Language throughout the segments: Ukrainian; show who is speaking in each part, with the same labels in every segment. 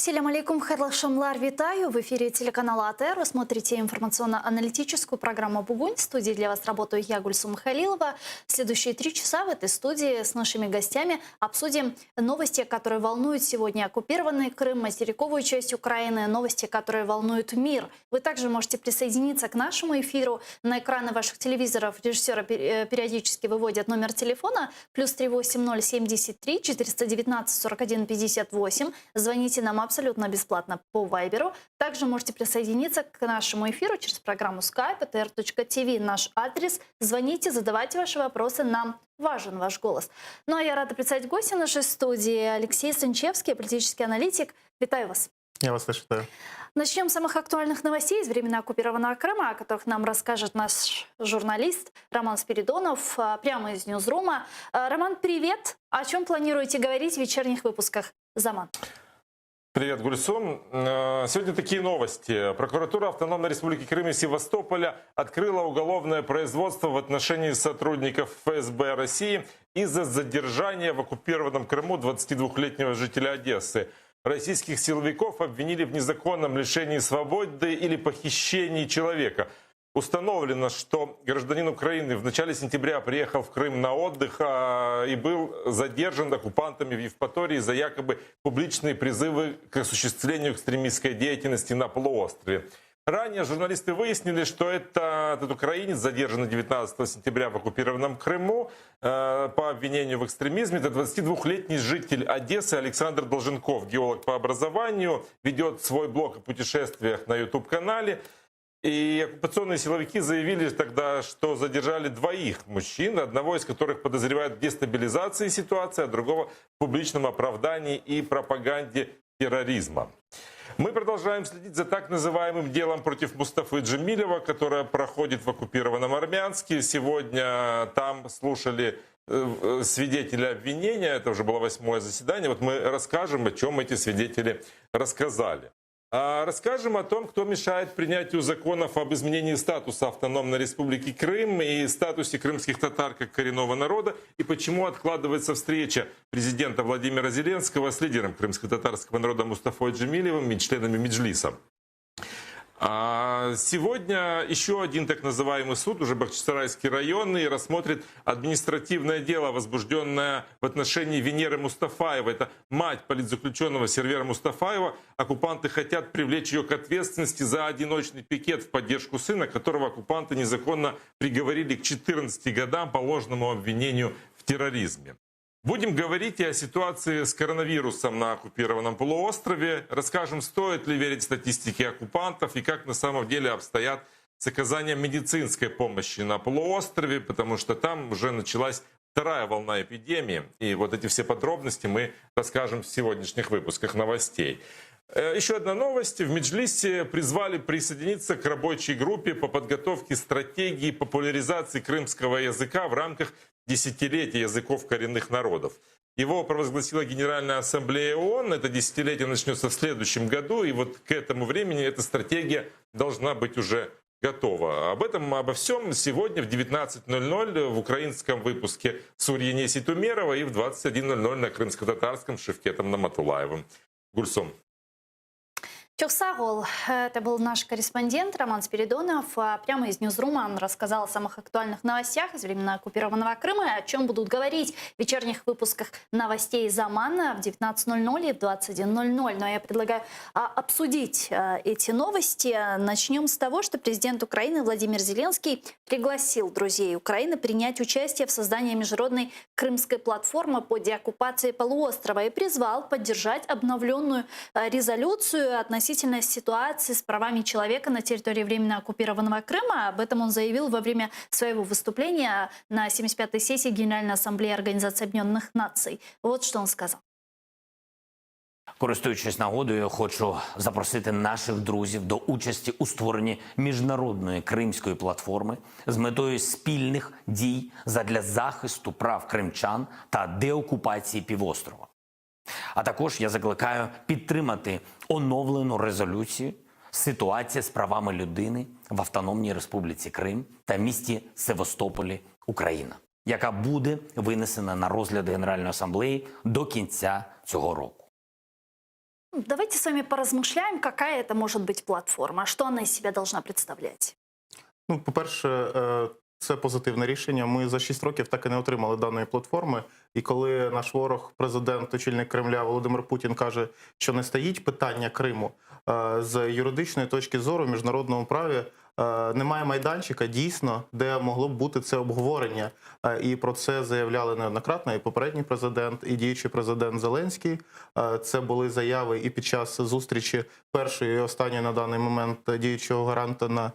Speaker 1: Ассаляму алейкум, хайрлы шамлар, витаю. В эфире телеканала АТР. Вы смотрите информационно-аналитическую программу «Бугунь». В студии для вас работаю я, Гульсум Халилова. Следующие 3 часа в этой студии с нашими гостями обсудим новости, которые волнуют сегодня оккупированный Крым, материковую часть Украины, новости, которые волнуют мир. Вы также можете присоединиться к нашему эфиру. На экраны ваших телевизоров режиссеры периодически выводят номер телефона +380 73 419 41 58. Звоните нам абсолютно бесплатно по Вайберу. Также можете присоединиться к нашему эфиру через программу Skype, atr.tv, наш адрес. Звоните, задавайте ваши вопросы, нам важен ваш голос. Ну а я рада представить гостя нашей студии. Алексей Санчевский, политический аналитик. Витаю вас.
Speaker 2: Я вас витаю.
Speaker 1: Начнем с самых актуальных новостей из времени оккупированного Крыма, о которых нам расскажет наш журналист Роман Спиридонов прямо из Ньюзрума. Роман, привет! О чем планируете говорить в вечерних выпусках «Заман»?
Speaker 2: Привет, Гульсум. Сегодня такие новости. Прокуратура Автономной Республики Крым и Севастополя открыла уголовное производство в отношении сотрудников ФСБ России из-за задержания в оккупированном Крыму 22-летнего жителя Одессы. Российских силовиков обвинили в незаконном лишении свободы или похищении человека. Установлено, что гражданин Украины в начале сентября приехал в Крым на отдых и был задержан оккупантами в Евпатории за якобы публичные призывы к осуществлению экстремистской деятельности на полуострове. Ранее журналисты выяснили, что этот украинец, задержанный 19 сентября в оккупированном Крыму по обвинению в экстремизме, это 22-летний житель Одессы Александр Долженков, геолог по образованию, ведет свой блог о путешествиях на YouTube-канале. И оккупационные силовики заявили тогда, что задержали 2 мужчин, одного из которых подозревают в дестабилизации ситуации, а другого в публичном оправдании и пропаганде терроризма. Мы продолжаем следить за так называемым делом против Мустафы Джемилева, которое проходит в оккупированном Армянске. Сегодня там слушали свидетеля обвинения, это уже было 8-е заседание. Вот мы расскажем, о чем эти свидетели рассказали. Расскажем о том, кто мешает принятию законов об изменении статуса Автономной Республики Крым и статусе крымских татар как коренного народа, и почему откладывается встреча президента Владимира Зеленского с лидером крымско-татарского народа Мустафой Джемилевым и членами Меджлиса. Сегодня еще один так называемый суд, уже Бахчисарайский районный, рассмотрит административное дело, возбужденное в отношении Венеры Мустафаевой. Это мать политзаключенного Сервера Мустафаева. Оккупанты хотят привлечь ее к ответственности за одиночный пикет в поддержку сына, которого оккупанты незаконно приговорили к 14 годам по ложному обвинению в терроризме. Будем говорить и о ситуации с коронавирусом на оккупированном полуострове. Расскажем, стоит ли верить статистике оккупантов и как на самом деле обстоят с оказанием медицинской помощи на полуострове, потому что там уже началась 2-я волна эпидемии. И вот эти все подробности мы расскажем в сегодняшних выпусках новостей. Еще одна новость. В Меджлисе призвали присоединиться к рабочей группе по подготовке стратегии популяризации крымского языка в рамках десятилетия языков коренных народов. Его провозгласила Генеральная Ассамблея ООН. Это десятилетие начнется в следующем году. И вот к этому времени эта стратегия должна быть уже готова. Обо всем сегодня в 19:00 в украинском выпуске с Урьенесей Тумерова и в 21:00 на крымско-татарском с Шевкетом Наматулаевым. Гульсум.
Speaker 1: Чухсагол, это был наш корреспондент Роман Спиридонов. Прямо из Ньюзрума он рассказал о самых актуальных новостях из времени оккупированного Крыма, о чем будут говорить в вечерних выпусках новостей «Замана» в 19:00 и в 21:00. Но я предлагаю обсудить эти новости. Начнем с того, что президент Украины Владимир Зеленский пригласил друзей Украины принять участие в создании международной крымской платформы по деоккупации полуострова и призвал поддержать обновленную резолюцию относительно ситуации с правами человека на территории временно оккупированного Крыма. Об этом он заявил во время своего выступления на 75-й сессии Генеральной Ассамблеи Организации Объединенных Наций. Вот что он сказал.
Speaker 3: Користуючись нагодою, хочу запросити наших друзів до участі у створенні міжнародної кримської платформи з метою спільних дій задля захисту прав кримчан та деокупації півострова. А також я закликаю підтримати оновлену резолюцію «Ситуація з правами людини в Автономній Республіці Крим та місті Севастополі, Україна», яка буде винесена на розгляд Генеральної Асамблеї до кінця цього року.
Speaker 1: Давайте с вами поразмышляем, какая это может быть платформа, что она из себя должна представлять.
Speaker 4: Ну, по-перше, це позитивне рішення. Ми за 6 років так і не отримали даної платформи. І коли наш ворог, президент, очільник Кремля Володимир Путін каже, що не стоїть питання Криму, з юридичної точки зору в міжнародному праві немає майданчика, дійсно, де могло б бути це обговорення. І про це заявляли неоднократно і попередній президент, і діючий президент Зеленський. Це були заяви і під час зустрічі першої і останньої на даний момент діючого гаранта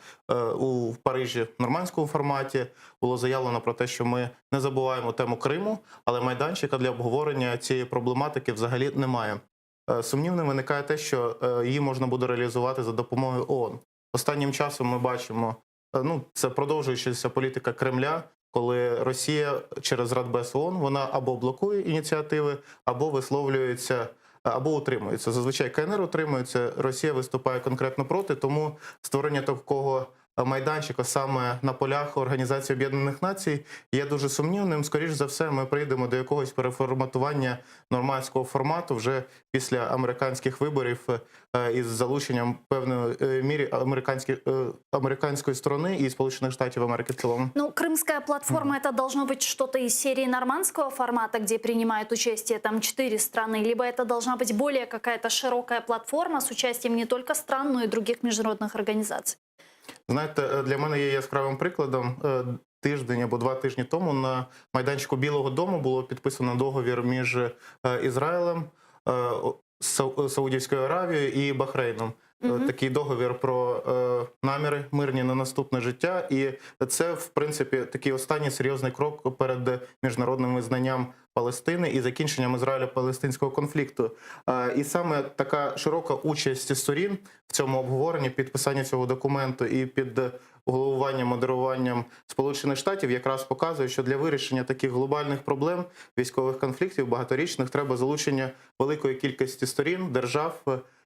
Speaker 4: у Парижі в нормандському форматі. Було заявлено про те, що ми не забуваємо тему Криму, але майданчика для обговорення цієї проблематики взагалі немає. Сумнівним виникає те, що її можна буде реалізувати за допомогою ООН. Останнім часом ми бачимо, це продовжуючася політика Кремля, коли Росія через Радбез ООН, вона або блокує ініціативи, або висловлюється, або утримується. Зазвичай КНР утримується, Росія виступає конкретно проти, тому створення такого майданчика саме на полях Організації Об'єднаних Націй є дуже сумнівним. Скоріш за все, ми прийдемо до якогось переформатування нормандського формату вже після американських виборів із залученням певної мірі американської сторони і Сполучених Штатів Америки в цілому.
Speaker 1: Ну, крымская платформа это должно быть что-то из серии нормандского формата, где принимают участие там 4 страны, либо это должна быть более какая-то широкая платформа с участием не только стран, но и других международных организаций.
Speaker 4: Знаєте, для мене є яскравим прикладом. Тиждень або 2 тижні тому на майданчику Білого дому було підписано договір між Ізраїлем, Саудівською Аравією і Бахрейном. Такий договір про наміри мирні на наступне життя. І це, в принципі, такий останній серйозний крок перед міжнародним визнанням Палестини і закінченням Ізраїля-палестинського конфлікту. І саме така широка участь сторін в цьому обговоренні, підписанні цього документу і під головуванням, модеруванням Сполучених Штатів якраз показує, що для вирішення таких глобальних проблем, військових конфліктів, багаторічних, треба залучення великої кількості сторін, держав.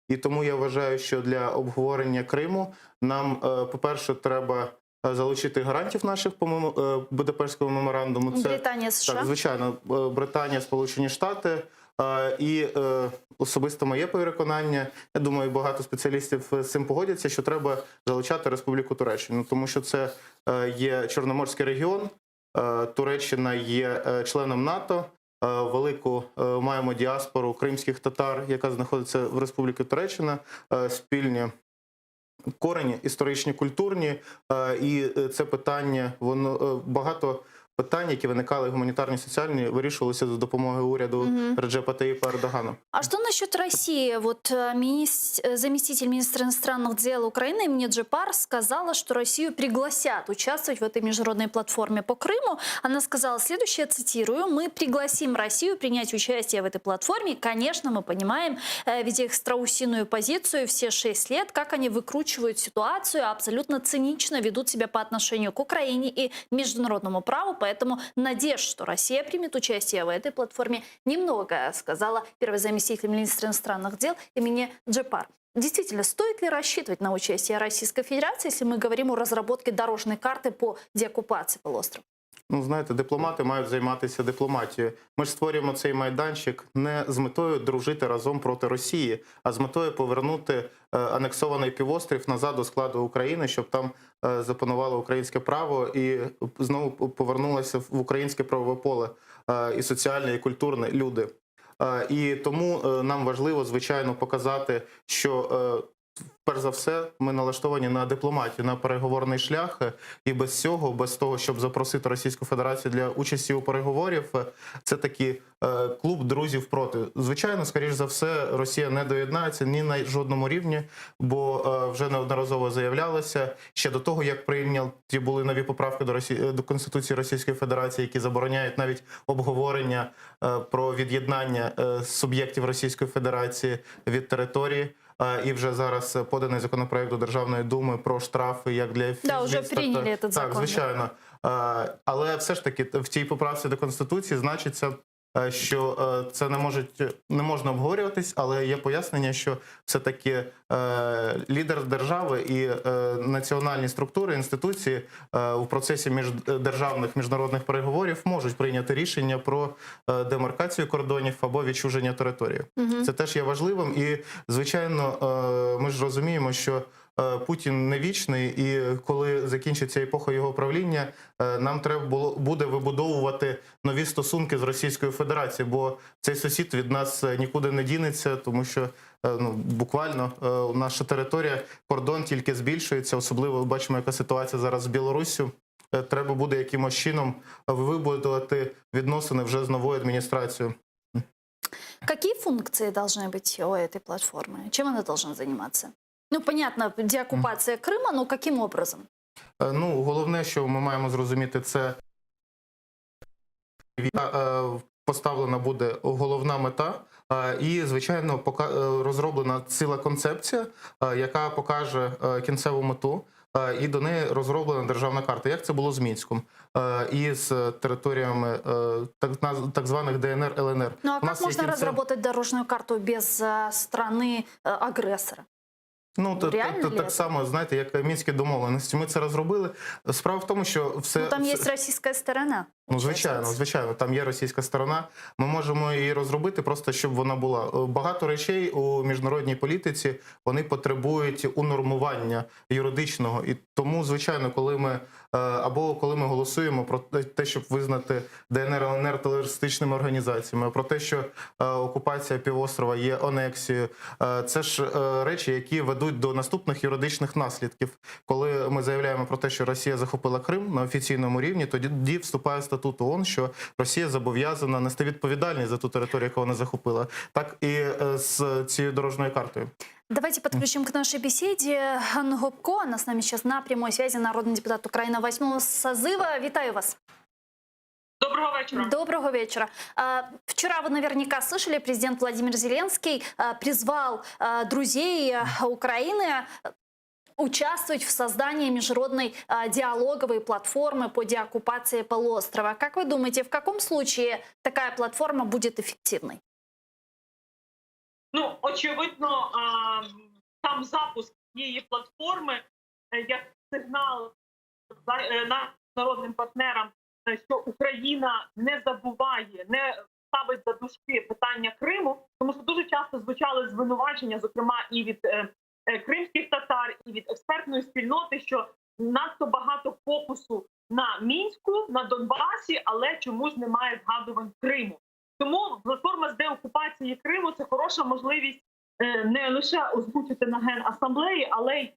Speaker 4: І тому я вважаю, що для обговорення Криму нам, по-перше, треба залучити гарантів наших по Будапештському меморандуму. Це,
Speaker 1: Британія, США.
Speaker 4: Так, звичайно, Британія, Сполучені Штати. І особисто моє переконання, я думаю, багато спеціалістів з цим погодяться, що треба залучати Республіку Туреччину, тому що це є Чорноморський регіон, Туреччина є членом НАТО, велику маємо діаспору кримських татар, яка знаходиться в Республіці Туреччина, спільні корені історичні, культурні, і це питання, воно багато питань, які виникали гуманітарні, соціальні, вирішувалися за допомогою уряду Реджепа Таїпа Ердогана.
Speaker 1: А что насчет России? Вот заместитель министра иностранных дел Украины Эмine Джепар сказала, что Россию пригласят участвовать в этой международной платформе по Крыму. Она сказала следующее, цитирую: «Мы пригласим Россию принять участие в этой платформе. Конечно, мы понимаем, ведь их страусиную позицию все 6 лет, как они выкручивают ситуацию, абсолютно цинично ведут себя по отношению к Украине и международному праву. Поэтому надежд, что Россия примет участие в этой платформе, немного», сказала первый заместитель министра иностранных дел Эмine Джепар. Действительно, стоит ли рассчитывать на участие Российской Федерации, если мы говорим о разработке дорожной карты по деоккупации полуострова?
Speaker 4: Ну, знаєте, дипломати мають займатися дипломатією. Ми ж створюємо цей майданчик не з метою дружити разом проти Росії, а з метою повернути анексований півострів назад до складу України, щоб там запанувало українське право і знову повернулося в українське правове поле і соціальне, і культурне люди. І тому нам важливо, звичайно, показати, що перш за все, ми налаштовані на дипломатію, на переговорний шлях. І без цього, без того, щоб запросити Російську Федерацію для участі у переговорів, це такий клуб друзів проти. Звичайно, скоріш за все, Росія не доєднається ні на жодному рівні, бо вже неодноразово заявлялося, ще до того, як прийняті були нові поправки до Конституції Російської Федерації, які забороняють навіть обговорення про від'єднання суб'єктів Російської Федерації від території. І вже зараз поданий законопроект до Державної думи про штрафи, як для фізичних...
Speaker 1: Да, вже прийняли цей закон.
Speaker 4: Так, звичайно. Але все ж таки в цій поправці до Конституції значиться що це не можна обговорюватись, але є пояснення, що все-таки лідер держави і національні структури, інституції у процесі міждержавних міжнародних переговорів можуть прийняти рішення про демаркацію кордонів або відчуження території. Це теж є важливим. І, звичайно, ми ж розуміємо, що Путін не вічний, і коли закінчиться епоха його правління, нам треба буде вибудовувати нові стосунки з Російською Федерацією, бо цей сусід від нас нікуди не дінеться, тому що буквально наша територія, кордон тільки збільшується, особливо бачимо, яка ситуація зараз з Білоруссю. Треба буде якимось чином вибудувати відносини вже з новою адміністрацією.
Speaker 1: Какие функции должны быть у этой платформы? Чем она должна заниматься? Ну, понятно, деоккупация Крыма, но каким образом?
Speaker 4: Ну, головне, що ми маємо зрозуміти, це поставлена буде головна мета і, звичайно, розроблена ціла концепція, яка покаже кінцеву мету, і до неї розроблена державна карта. Як це було з Мінськом і з територіями так званих ДНР, ЛНР.
Speaker 1: Ну, а как можно разработать дорожную карту без страны-агрессора?
Speaker 4: Ну, так само, знаєте, як мінські домовленості. Ми це розробили. Справа в тому, що все...
Speaker 1: Ну, там є російська сторона.
Speaker 4: Ну, звичайно, там є російська сторона. Ми можемо її розробити просто, щоб вона була. Багато речей у міжнародній політиці, вони потребують унормування юридичного. І тому, звичайно, коли ми голосуємо про те, щоб визнати ДНР, ЛНР терористичними організаціями, про те, що окупація півострова є анексією, це ж речі, які ведуть до наступних юридичних наслідків. Коли ми заявляємо про те, що Росія захопила Крим на офіційному рівні, тоді вступає статут ООН, що Росія зобов'язана нести відповідальність за ту територію, яку вона захопила. Так і з цією дорожньою картою.
Speaker 1: Давайте подключим к нашей беседе Анну Гопко. Она с нами сейчас на прямой связи, народный депутат Украины 8-го созыва. Витаю вас.
Speaker 5: Доброго вечера.
Speaker 1: Доброго вечера. Вчера вы наверняка слышали, президент Владимир Зеленский призвал друзей Украины участвовать в создании международной диалоговой платформы по деоккупации полуострова. Как вы думаете, в каком случае такая платформа будет эффективной?
Speaker 5: Ну, очевидно, сам запуск цієї платформи як сигнал народним партнерам, що Україна не забуває, не ставить за дужки питання Криму, тому що дуже часто звучали звинувачення, зокрема і від кримських татар, і від експертної спільноти, що надто багато фокусу на Мінську, на Донбасі, але чомусь немає згадувань Криму. Тому платформа з деокупації Криму – це хороша можливість не лише озвучити на Генасамблеї, але й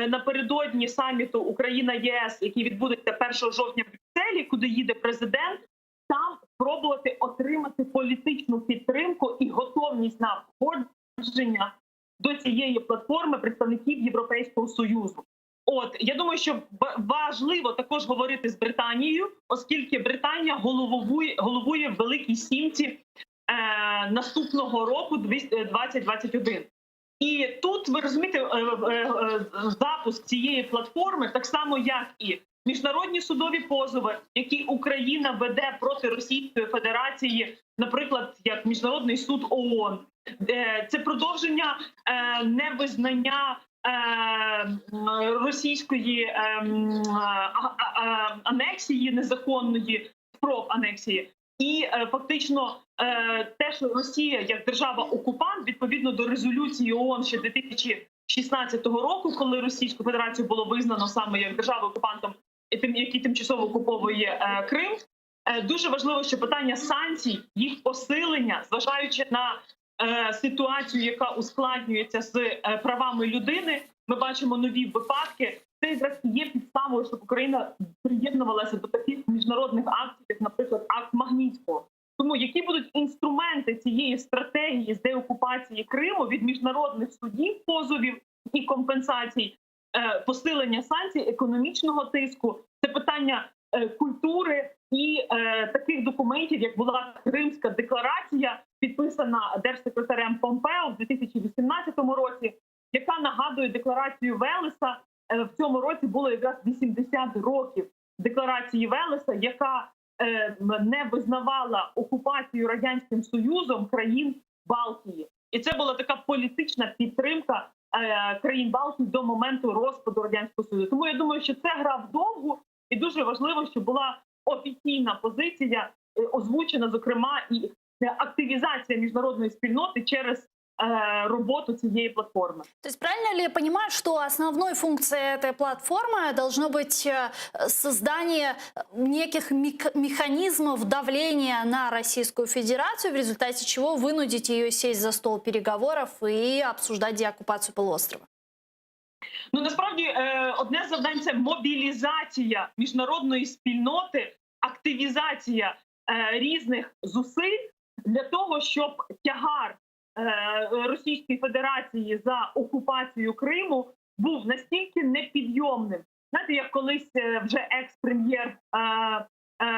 Speaker 5: напередодні саміту Україна-ЄС, який відбудеться 1 жовтня в Брюсселі, куди їде президент, там спробувати отримати політичну підтримку і готовність на входження до цієї платформи представників Європейського Союзу. От, я думаю, що важливо також говорити з Британією, оскільки Британія головує в Великій Сімці наступного року, 2021. І тут, ви розумієте, запуск цієї платформи, так само як і міжнародні судові позови, які Україна веде проти Російської Федерації, наприклад, як Міжнародний суд ООН. Це продовження невизнання російської анексії, незаконної спроб анексії. І фактично те, що Росія як держава-окупант, відповідно до резолюції ООН ще 2016 року, коли Російську Федерацію було визнано саме як державою-окупантом, який тимчасово окуповує Крим, дуже важливо, що питання санкцій, їх посилення, зважаючи на ситуацію, яка ускладнюється з правами людини, ми бачимо нові випадки. Це якраз є підставою, щоб Україна приєднувалася до таких міжнародних акцій, як, наприклад, акт Магнітського. Тому які будуть інструменти цієї стратегії з деокупації Криму від міжнародних судів, позовів і компенсацій, посилення санкцій, економічного тиску, це питання культури і таких документів, як була Кримська декларація, підписана держсекретарем Помпео в 2018 році, яка нагадує декларацію Велеса. В цьому році було якраз 80 років декларації Велеса, яка не визнавала окупацію Радянським Союзом країн Балтії. І це була така політична підтримка країн Балтії до моменту розпаду Радянського Союзу. Тому я думаю, що це гра вдовгу, і дуже важливо, щоб була офіційна позиція, озвучена, зокрема, і активізація міжнародної спільноти через работу цієї платформи.
Speaker 1: То есть правильно ли я понимаю, что основной функцией этой платформы должно быть создание неких механизмов давления на Российскую Федерацию, в результате чего вынудить ее сесть за стол переговоров и обсуждать деоккупацию полуострова?
Speaker 5: Ну, насправді, одне з завдань – це мобілізація міжнародної спільноти, активізація різних зусиль для того, щоб тягар Російської Федерації за окупацію Криму був настільки непідйомним. Знаєте, як колись вже екс-прем'єр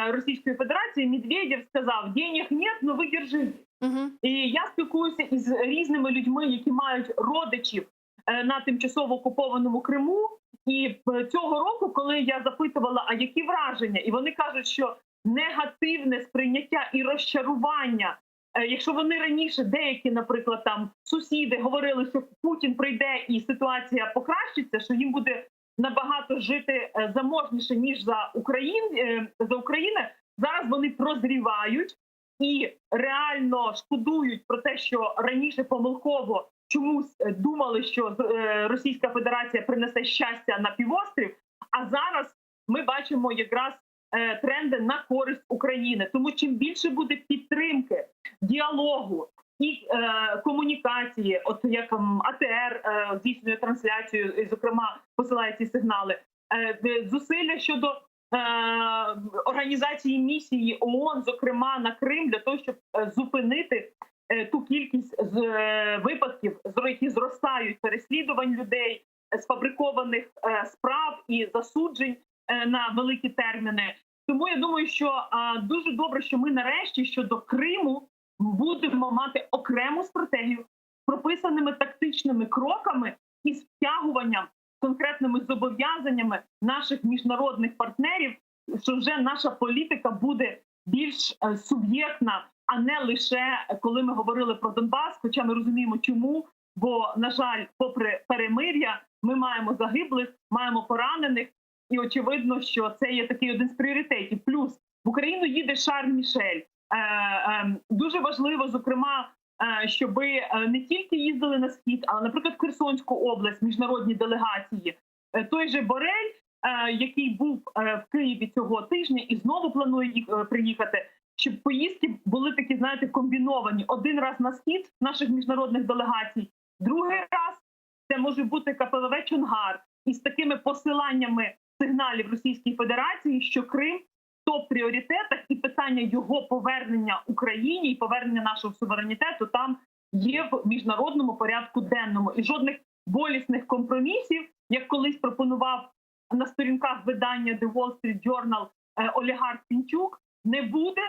Speaker 5: Російської Федерації Медведєв сказав: «Денег нет, но ви держите». І я спілкуюся із різними людьми, які мають родичів на тимчасово окупованому Криму. І цього року, коли я запитувала, а які враження, і вони кажуть, що негативне сприйняття і розчарування. Якщо вони раніше, деякі, наприклад, там сусіди говорили, що Путін прийде і ситуація покращиться, що їм буде набагато жити заможніше, ніж за Україну, зараз вони прозрівають і реально шкодують про те, що раніше помилково чомусь думали, що Російська Федерація принесе щастя на півострів, а зараз ми бачимо якраз тренди на користь України. Тому чим більше буде підтримки, діалогу і комунікації, от як АТР здійснює трансляцію, і, зокрема, посилає ці сигнали, зусилля щодо організації місії ООН, зокрема на Крим, для того, щоб зупинити ту кількість випадків, які зростають, переслідувань людей, сфабрикованих справ і засуджень на великі терміни. Тому я думаю, що дуже добре, що ми нарешті щодо Криму будемо мати окрему стратегію з прописаними тактичними кроками і з втягуванням, конкретними зобов'язаннями наших міжнародних партнерів, що вже наша політика буде більш суб'єктна, а не лише коли ми говорили про Донбас, хоча ми розуміємо чому, бо, на жаль, попри перемир'я, ми маємо загиблих, маємо поранених, і очевидно, що це є такий один з пріоритетів. Плюс в Україну їде Шарль-Мішель. Дуже важливо, зокрема, щоб не тільки їздили на Схід, але, наприклад, в Херсонську область міжнародні делегації. Той же Борель, який був в Києві цього тижня і знову планує приїхати, щоб поїздки були такі, знаєте, комбіновані. Один раз на Схід наших міжнародних делегацій, другий раз це може бути КПВВ «Чонгар» із такими посиланнями сигналів Російської Федерації, що Крим в топ-пріоритетах і питання його повернення Україні і повернення нашого суверенітету там є в міжнародному порядку денному. І жодних болісних компромісів, як колись пропонував на сторінках видання The Wall Street Journal олігарх Пінчук, не буде.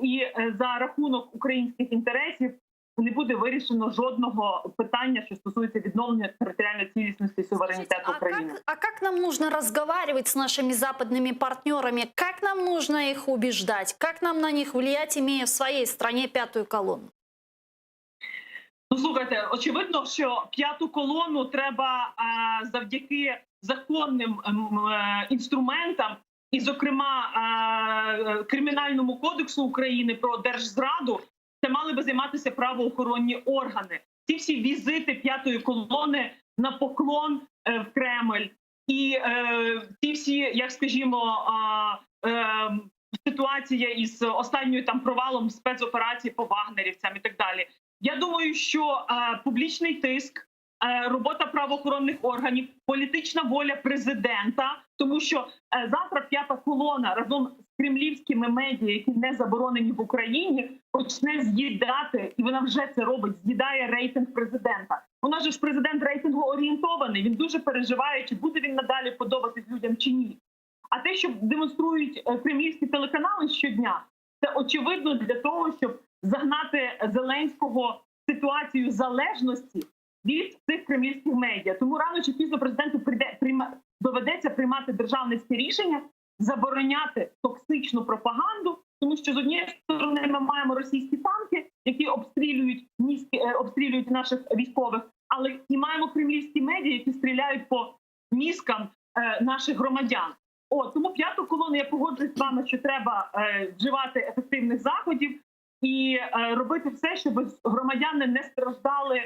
Speaker 5: І за рахунок українських інтересів не буде вирішено жодного питання, що стосується відновлення територіальної цілісності і суверенітету України.
Speaker 1: А как нам нужно разговаривать с нашими западными партнерами? Как нам нужно их убеждать? Как нам на них влиять, имея в своей стране пятую колонну?
Speaker 5: Ну, слухайте, очевидно, що п'яту колону треба завдяки законним інструментам, і, зокрема, Кримінальному кодексу України про держзраду, це мали би займатися правоохоронні органи. Ці всі візити п'ятої колони на поклон в Кремль і ці всі, як скажімо, ситуація із останньою там провалом спецоперації по вагнерівцям і так далі. Я думаю, що публічний тиск, робота правоохоронних органів, політична воля президента, тому що завтра п'ята колона разом з кремлівськими медіа, які не заборонені в Україні, почне з'їдати, і вона вже це робить, з'їдає рейтинг президента. У нас же ж президент рейтингу орієнтований, він дуже переживає, чи буде він надалі подобатись людям, чи ні. А те, що демонструють кремлівські телеканали щодня, це очевидно для того, щоб загнати Зеленського в ситуацію залежності від цих кремлівських медіа. Тому рано чи пізно президенту доведеться приймати державницьке рішення, забороняти токсичну пропаганду Тому що з однієї сторони ми маємо російські танки, які обстрілюють наших військових, але і маємо кремлівські медіа, які стріляють по мізкам наших громадян. Тому п'яту колону я погоджуюсь з вами, що треба вживати ефективних заходів і робити все, щоб громадяни не страждали,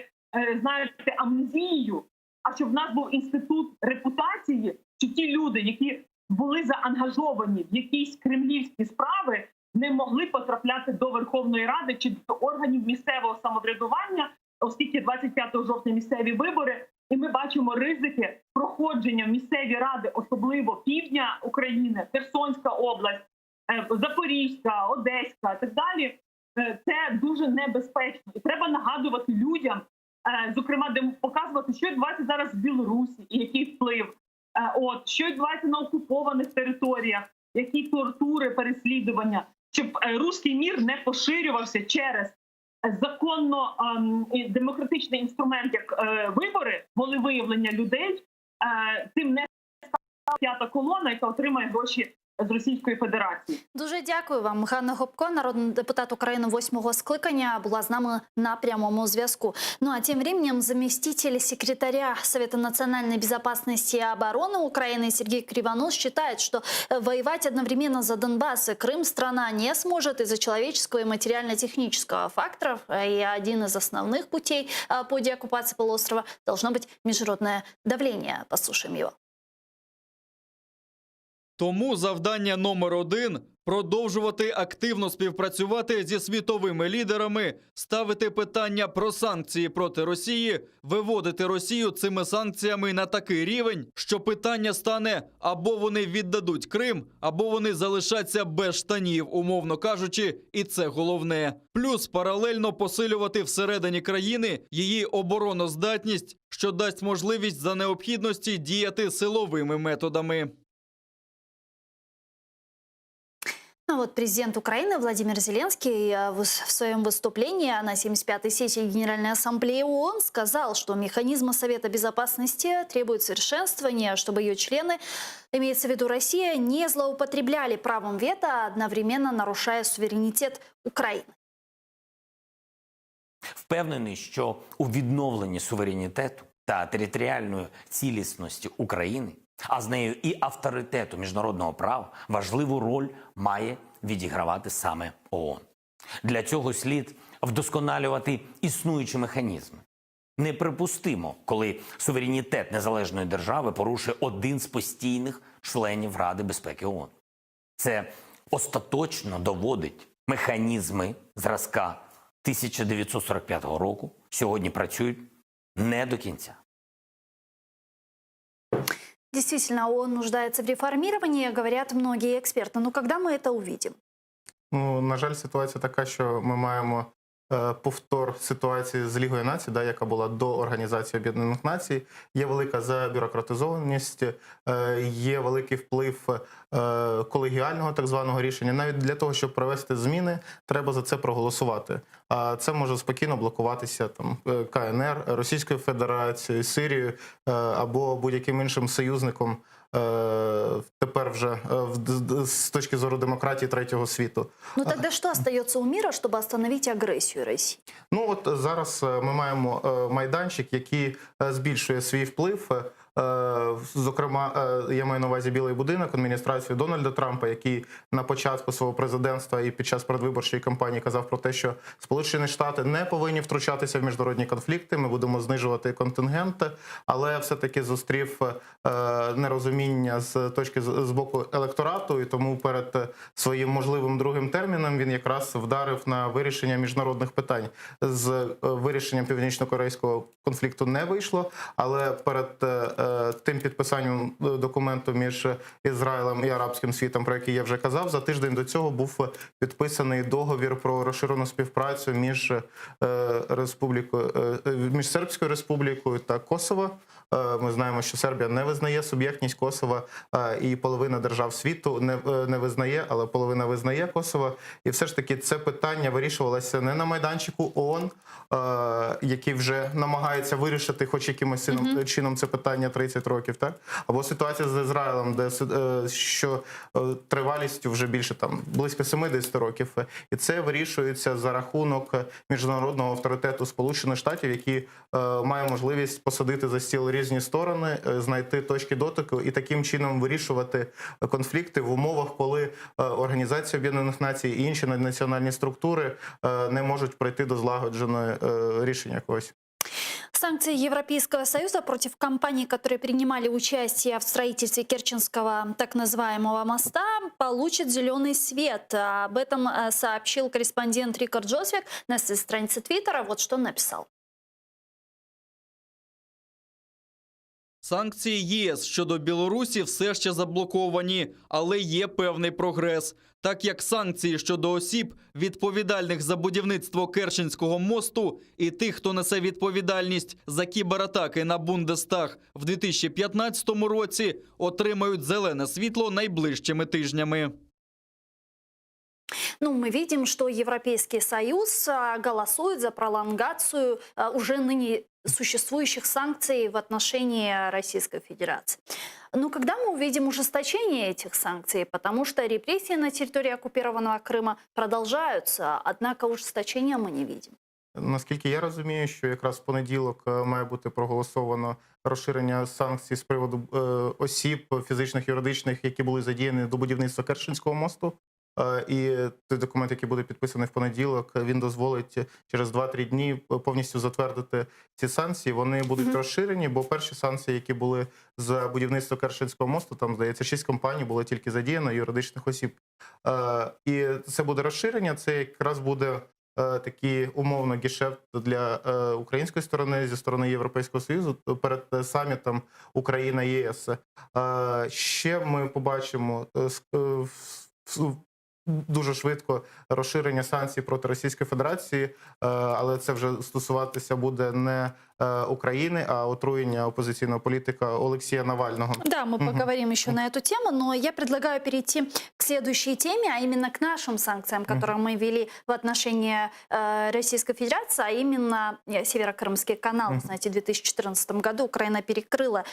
Speaker 5: знаєте, амнезією, а щоб в нас був інститут репутації, що ті люди, які були заангажовані в якісь кремлівські справи, не могли потрапляти до Верховної Ради чи до органів місцевого самоврядування, оскільки 25 жовтня місцеві вибори, і ми бачимо ризики проходження в місцеві ради, особливо півдня України, Херсонська область, Запорізька, Одеська і так далі. Це дуже небезпечно. І треба нагадувати людям, зокрема, показувати, що відбувається зараз в Білорусі і який вплив. Що відбувається на окупованих територіях, які тортури, переслідування, щоб руський мір не поширювався через законно демократичний інструмент, як вибори, волевиявлення людей, тим не стала п'ята колона, яка отримає гроші з Російської Федерації.
Speaker 1: Дуже дякую вам. Ганна Гопко, народний депутат України 8-го скликання, була з нами на прямому зв'язку. Ну а тем временем заместитель секретаря Совета национальной безопасности и обороны Украины Сергей Кривонос считает, что воевать одновременно за Донбасс и Крым страна не сможет из-за человеческого и материально-технического факторов. И один из основных путей по деоккупации полуострова должно быть международное давление. Послушаем его.
Speaker 6: Тому завдання номер 1 – продовжувати активно співпрацювати зі світовими лідерами, ставити питання про санкції проти Росії, виводити Росію цими санкціями на такий рівень, що питання стане або вони віддадуть Крим, або вони залишаться без штанів, умовно кажучи, і це головне. Плюс паралельно посилювати всередині країни її обороноздатність, що дасть можливість за необхідності діяти силовими методами.
Speaker 1: А вот президент Украины Владимир Зеленский в своем выступлении на 75-й сессии Генеральной Ассамблеи ООН сказал, что механизмы Совета Безопасности требуют совершенствования, чтобы ее члены, имеется в виду Россия, не злоупотребляли правом вето, одновременно нарушая суверенитет України.
Speaker 3: Впевнений, що у відновленні суверенітету та територіальної цілісності України, а з нею і авторитету міжнародного права, важливу роль має відігравати саме ООН. Для цього слід вдосконалювати існуючі механізми. Неприпустимо, коли суверенітет незалежної держави порушує один з постійних членів Ради безпеки ООН. Це остаточно доводить механізми зразка 1945 року, сьогодні працюють не до кінця.
Speaker 1: Действительно, ООН нуждается в реформировании, говорят многие эксперты. Но когда мы это увидим?
Speaker 4: Ну, на жаль, ситуація така, що ми маємо повтор ситуації з Лігою націй, яка була до Організації Об'єднаних Націй. Є велика забюрократизованість, є великий вплив колегіального так званого рішення. Навіть для того, щоб провести зміни, треба за це проголосувати. А це може спокійно блокуватися КНР, Російською Федерацією, Сирією або будь-яким іншим союзником тепер вже з точки зору демократії третього світу.
Speaker 1: Ну тогда что остается у мира, чтобы остановить агрессию России?
Speaker 4: Ну от зараз ми маємо майданчик, який збільшує свій вплив. Зокрема, я маю на увазі Білий будинок, адміністрацію Дональда Трампа, який на початку свого президентства і під час передвиборчої кампанії казав про те, що Сполучені Штати не повинні втручатися в міжнародні конфлікти, ми будемо знижувати контингенти, але все-таки зустрів нерозуміння з боку електорату, і тому перед своїм можливим другим терміном він якраз вдарив на вирішення міжнародних питань. З вирішенням північно-корейського конфлікту не вийшло, але перед тим підписанням документу між Ізраїлем і арабським світом, про який я вже казав, за тиждень до цього був підписаний договір про розширену співпрацю між Сербською Республікою та Косово. Ми знаємо, що Сербія не визнає суб'єктність Косова, і половина держав світу не визнає, але половина визнає Косово. І все ж таки це питання вирішувалося не на майданчику ООН, який вже намагається вирішити хоч якимось чином це питання 30 років, так? Або ситуація з Ізраїлем, де що тривалістю вже більше там близько 70 років. І це вирішується за рахунок міжнародного авторитету Сполучених Штатів, які має можливість посадити за стіл різні сторони, знайти точки дотику і таким чином вирішувати конфлікти в умовах, коли Організація Об'єднаних Націй і інші наднаціональні структури не можуть прийти до злагодженого рішення якогось.
Speaker 1: Санкции Европейского Союза против компаний, которые принимали участие в строительстве Керченского так называемого моста, получат зеленый свет. Об этом сообщил корреспондент Рикард Джосвик на своей странице Твиттера. Вот что он написал.
Speaker 6: Санкції ЄС щодо Білорусі все ще заблоковані, але є певний прогрес. Так як санкції щодо осіб, відповідальних за будівництво Керченського мосту, і тих, хто несе відповідальність за кібератаки на Бундестаг в 2015 році, отримають зелене світло найближчими тижнями.
Speaker 1: Ну, мы видим, что Европейский Союз голосует за пролонгацию уже ныне существующих санкций в отношении Российской Федерации. Но когда мы увидим ужесточение этих санкций, потому что репрессии на территории оккупированного Крыма продолжаются, однако ужесточения мы не видим.
Speaker 4: Наскільки я розумію, що якраз в понеділок має бути проголосовано розширення санкцій з приводу осіб фізичних, юридичних, які були задіяні до будівництва Керченського мосту. І той документ, який буде підписаний в понеділок, він дозволить через 2-3 дні повністю затвердити ці санкції. Вони будуть розширені, бо перші санкції, які були за будівництво Керченського мосту, там, здається, 6 компаній було тільки задіяно, юридичних осіб. І це буде розширення, це якраз буде такий умовно гешефт для української сторони, зі сторони Європейського Союзу перед самітом Україна-ЄС. Ще ми побачимо дуже швидко розширення санкцій проти Російської Федерації, але це вже стосуватися буде не Украины, а отруєння оппозиционного политика Алексея Навального.
Speaker 1: Да, мы поговорим еще на эту тему, но я предлагаю перейти к следующей теме, а именно к нашим санкциям, которые мы ввели в отношении Российской Федерации, а именно Северокрымский канал. Знаете, в 2014 году Украина перекрыла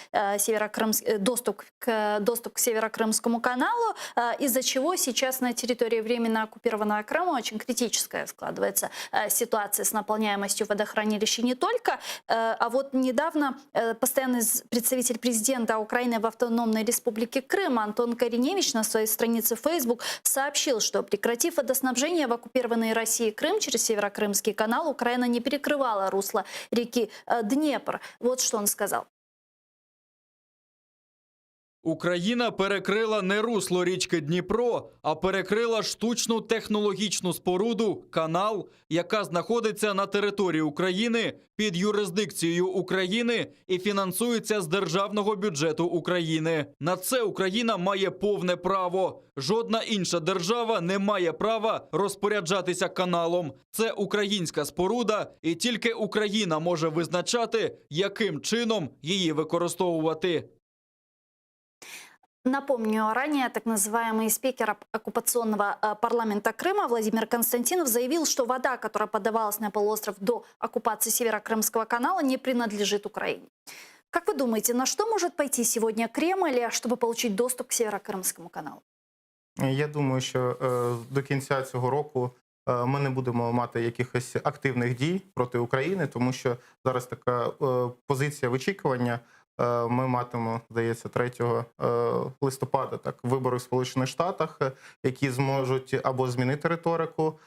Speaker 1: доступ к Северокрымскому каналу, из-за чего сейчас на территории временно оккупированного Крыма очень критическая складывается ситуация с наполняемостью водохранилища не только. А вот недавно постоянный представитель президента Украины в Автономной Республике Крым Антон Кореневич на своей странице в Facebook сообщил, что, прекратив водоснабжение в оккупированной Россией Крым через Северокрымский канал, Украина не перекрывала русло реки Днепр. Вот что он сказал.
Speaker 6: Україна перекрила не русло річки Дніпро, а перекрила штучну технологічну споруду – канал, яка знаходиться на території України під юрисдикцією України і фінансується з державного бюджету України. На це Україна має повне право. Жодна інша держава не має права розпоряджатися каналом. Це українська споруда, і тільки Україна може визначати, яким чином її використовувати.
Speaker 1: Напомню, ранее так называемый спикер оккупационного парламента Крыма Владимир Константинов заявил, что вода, которая подавалась на полуостров до оккупации Северокрымского канала, не принадлежит Украине. Как вы думаете, на что может пойти сегодня Кремль, чтобы получить доступ к Северокрымскому каналу?
Speaker 4: Я думаю, що до кінця цього року ми не будемо мати якихось активних дій проти України, тому що зараз така позиція вичікування. Ми матимемо, здається, 3 листопада вибори в Сполучених Штатах, які зможуть або змінити риторику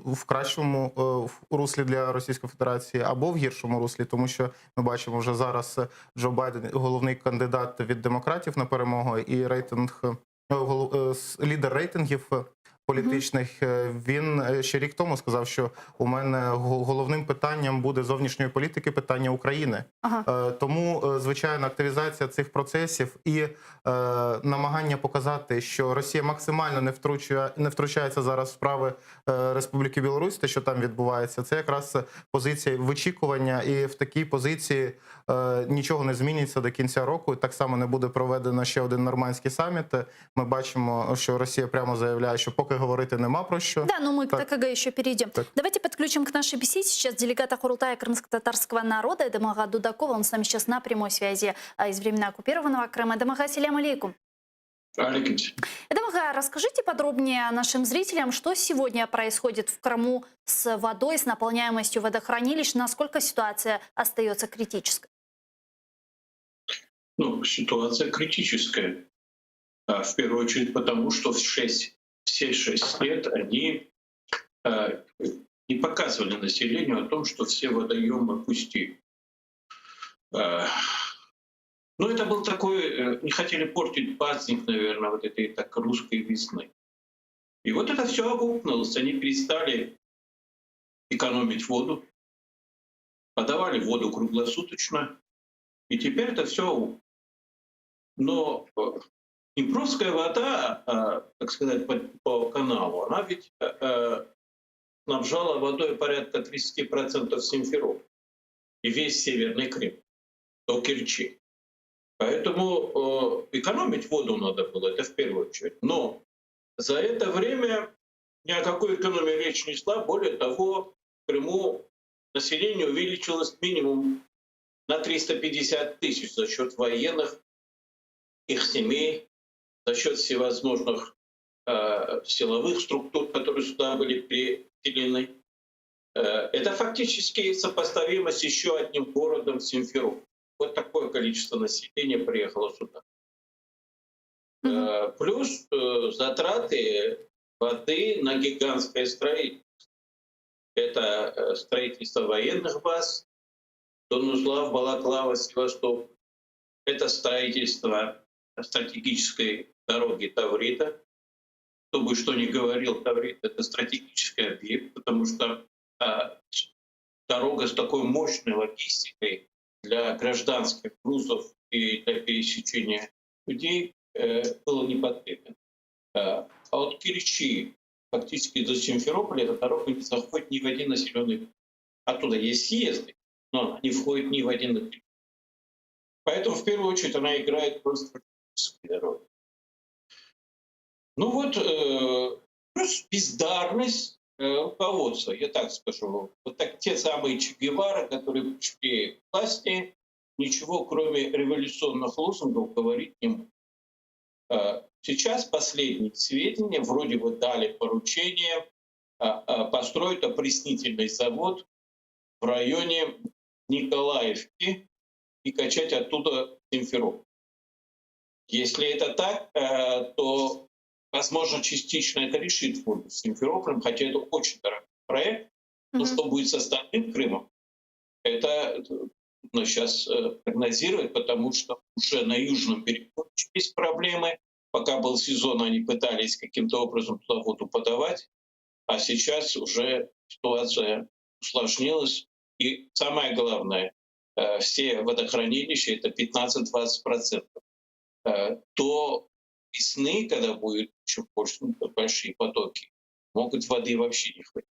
Speaker 4: в кращому руслі для Російської Федерації, або в гіршому руслі, тому що ми бачимо вже зараз Джо Байден, головний кандидат від демократів на перемогу, і лідер рейтингів політичних, він ще рік тому сказав, що у мене головним питанням буде зовнішньої політики питання України. Тому, звичайно, активізація цих процесів і намагання показати, що Росія максимально не втручається зараз в справи Республіки Білорусь, те, що там відбувається, це якраз позиція вичікування, і в такій позиції нічого не зміниться до кінця року. Так само не буде проведено ще один нормандський саміт. Ми бачимо, що Росія прямо заявляє, що поки поки говорити нема про що.
Speaker 1: Да, но мы к
Speaker 4: Так.
Speaker 1: ТКГ еще перейдем.
Speaker 4: Так.
Speaker 1: Давайте подключим к нашей беседе сейчас делегата Курултая крымско-татарского народа Эдемага Дудакова. Он с нами сейчас на прямой связи из временно оккупированного Крыма. Эдемага, ассаляму алейкум.
Speaker 7: Алейкум.
Speaker 1: Эдемага, расскажите подробнее нашим зрителям, что сегодня происходит в Крыму с водой, с наполняемостью водохранилищ, насколько ситуация остается критической?
Speaker 7: Ну, ситуация критическая. В первую очередь потому, что все 6 лет они не показывали населению о том, что все водоемы пусти. Ну, это был такой, не хотели портить праздник, наверное, вот этой так русской весны. И вот это все обукнулось. Они перестали экономить воду, подавали воду круглосуточно, и теперь это все. Но Днепровская вода, так сказать, по каналу, она ведь снабжала водой порядка 30% Симферополя и весь Северный Крым до Керчи. Поэтому экономить воду надо было, это в первую очередь. Но за это время ни о какой экономии речь не шла. Более того, в Крыму население увеличилось минимум на 350 тысяч за счет военных, их семей, за счет всевозможных силовых структур, которые сюда были переселены. Это фактически сопоставимо с еще одним городом Симферополь. Вот такое количество населения приехало сюда. Плюс затраты воды на гигантское строительство. Это строительство военных баз, Донузла, Балаклава, Севастополь. Это строительство стратегической дороги Таврида. Кто бы что ни говорил, Таврид — это стратегический объект, потому что дорога с такой мощной логистикой для гражданских грузов и для пересечения людей было не потребно. А от Керчи фактически до Симферополя эта дорога не заходит ни в один населенный пункт. Оттуда есть съезды, но она не входит ни в один населенный пункт. Поэтому в первую очередь она играет просто стратегические дороги. Ну вот, плюс бездарность руководства, я так скажу. Вот так, те самые Че Гевара, которые пришли к власти, ничего кроме революционных лозунгов говорить не могут. Сейчас последние сведения, вроде бы дали поручение построить опреснительный завод в районе Николаевки и качать оттуда Симферополь. Если это так, то, возможно, частично это решит воду с Симферополем, хотя это очень дорогой проект. Но что будет с остальным Крымом, это трудно сейчас прогнозировать, потому что уже на Южном берегу есть проблемы. Пока был сезон, они пытались каким-то образом туда воду подавать, а сейчас уже ситуация усложнилась. И самое главное, все водохранилища — это 15-20%. До весны, когда будет еще больше, большие потоки, могут воды вообще не хватить.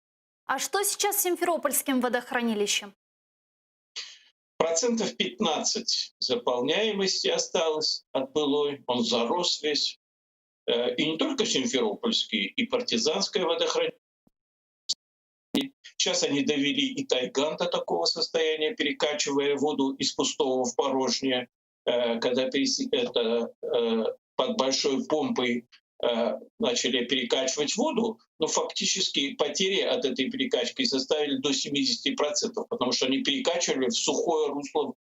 Speaker 1: А что сейчас с Симферопольским водохранилищем?
Speaker 7: 15% заполняемости осталось от былой, он зарос весь. И не только Симферопольский, и Партизанское водохранилище. Сейчас они довели и Тайган до такого состояния, перекачивая воду из пустого в порожнее, когда под большой помпой начали перекачивать воду, но фактически потери от этой перекачки составили до 70%, потому что они перекачивали в сухое русло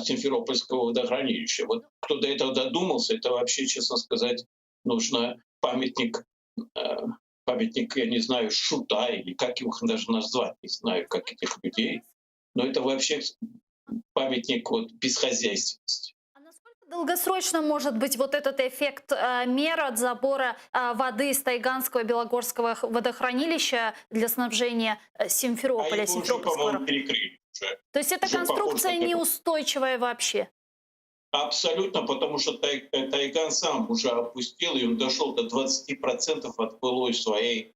Speaker 7: Симферопольского водохранилища. Вот кто до этого додумался, это вообще, честно сказать, нужно памятник, я не знаю, Шута, или как их даже назвать, не знаю, как этих людей, но это вообще памятник вот бесхозяйственности.
Speaker 1: Долгосрочно может быть вот этот эффект мер от забора воды из Тайганского и Белогорского водохранилища для снабжения Симферополя?
Speaker 7: Его уже, по-моему, перекрыли уже.
Speaker 1: То есть эта
Speaker 7: Уже
Speaker 1: конструкция
Speaker 7: похоже,
Speaker 1: неустойчивая вообще?
Speaker 7: Абсолютно, потому что Тайган сам уже опустил, и он дошел до 20% от былой своей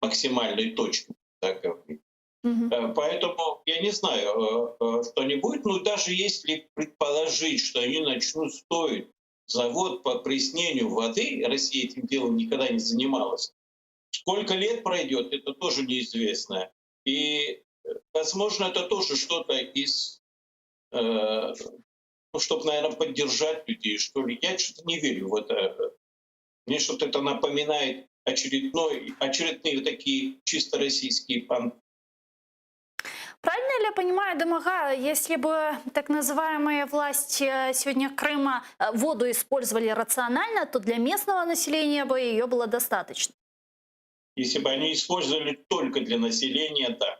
Speaker 7: максимальной точки, так говорить. Поэтому я не знаю, что не будет, но даже если предположить, что они начнут строить завод по опреснению воды, Россия этим делом никогда не занималась. Сколько лет пройдет, это тоже неизвестно. И, возможно, это тоже что-то из, ну, чтобы, наверное, поддержать людей, что ли. Я что-то не верю в это. Мне что-то это напоминает очередные такие чисто российские понты.
Speaker 1: Правильно ли я понимаю, Домага, если бы так называемые власти сегодня Крыма воду использовали рационально, то для местного населения бы ее было достаточно?
Speaker 7: Если бы они использовали только для населения, да.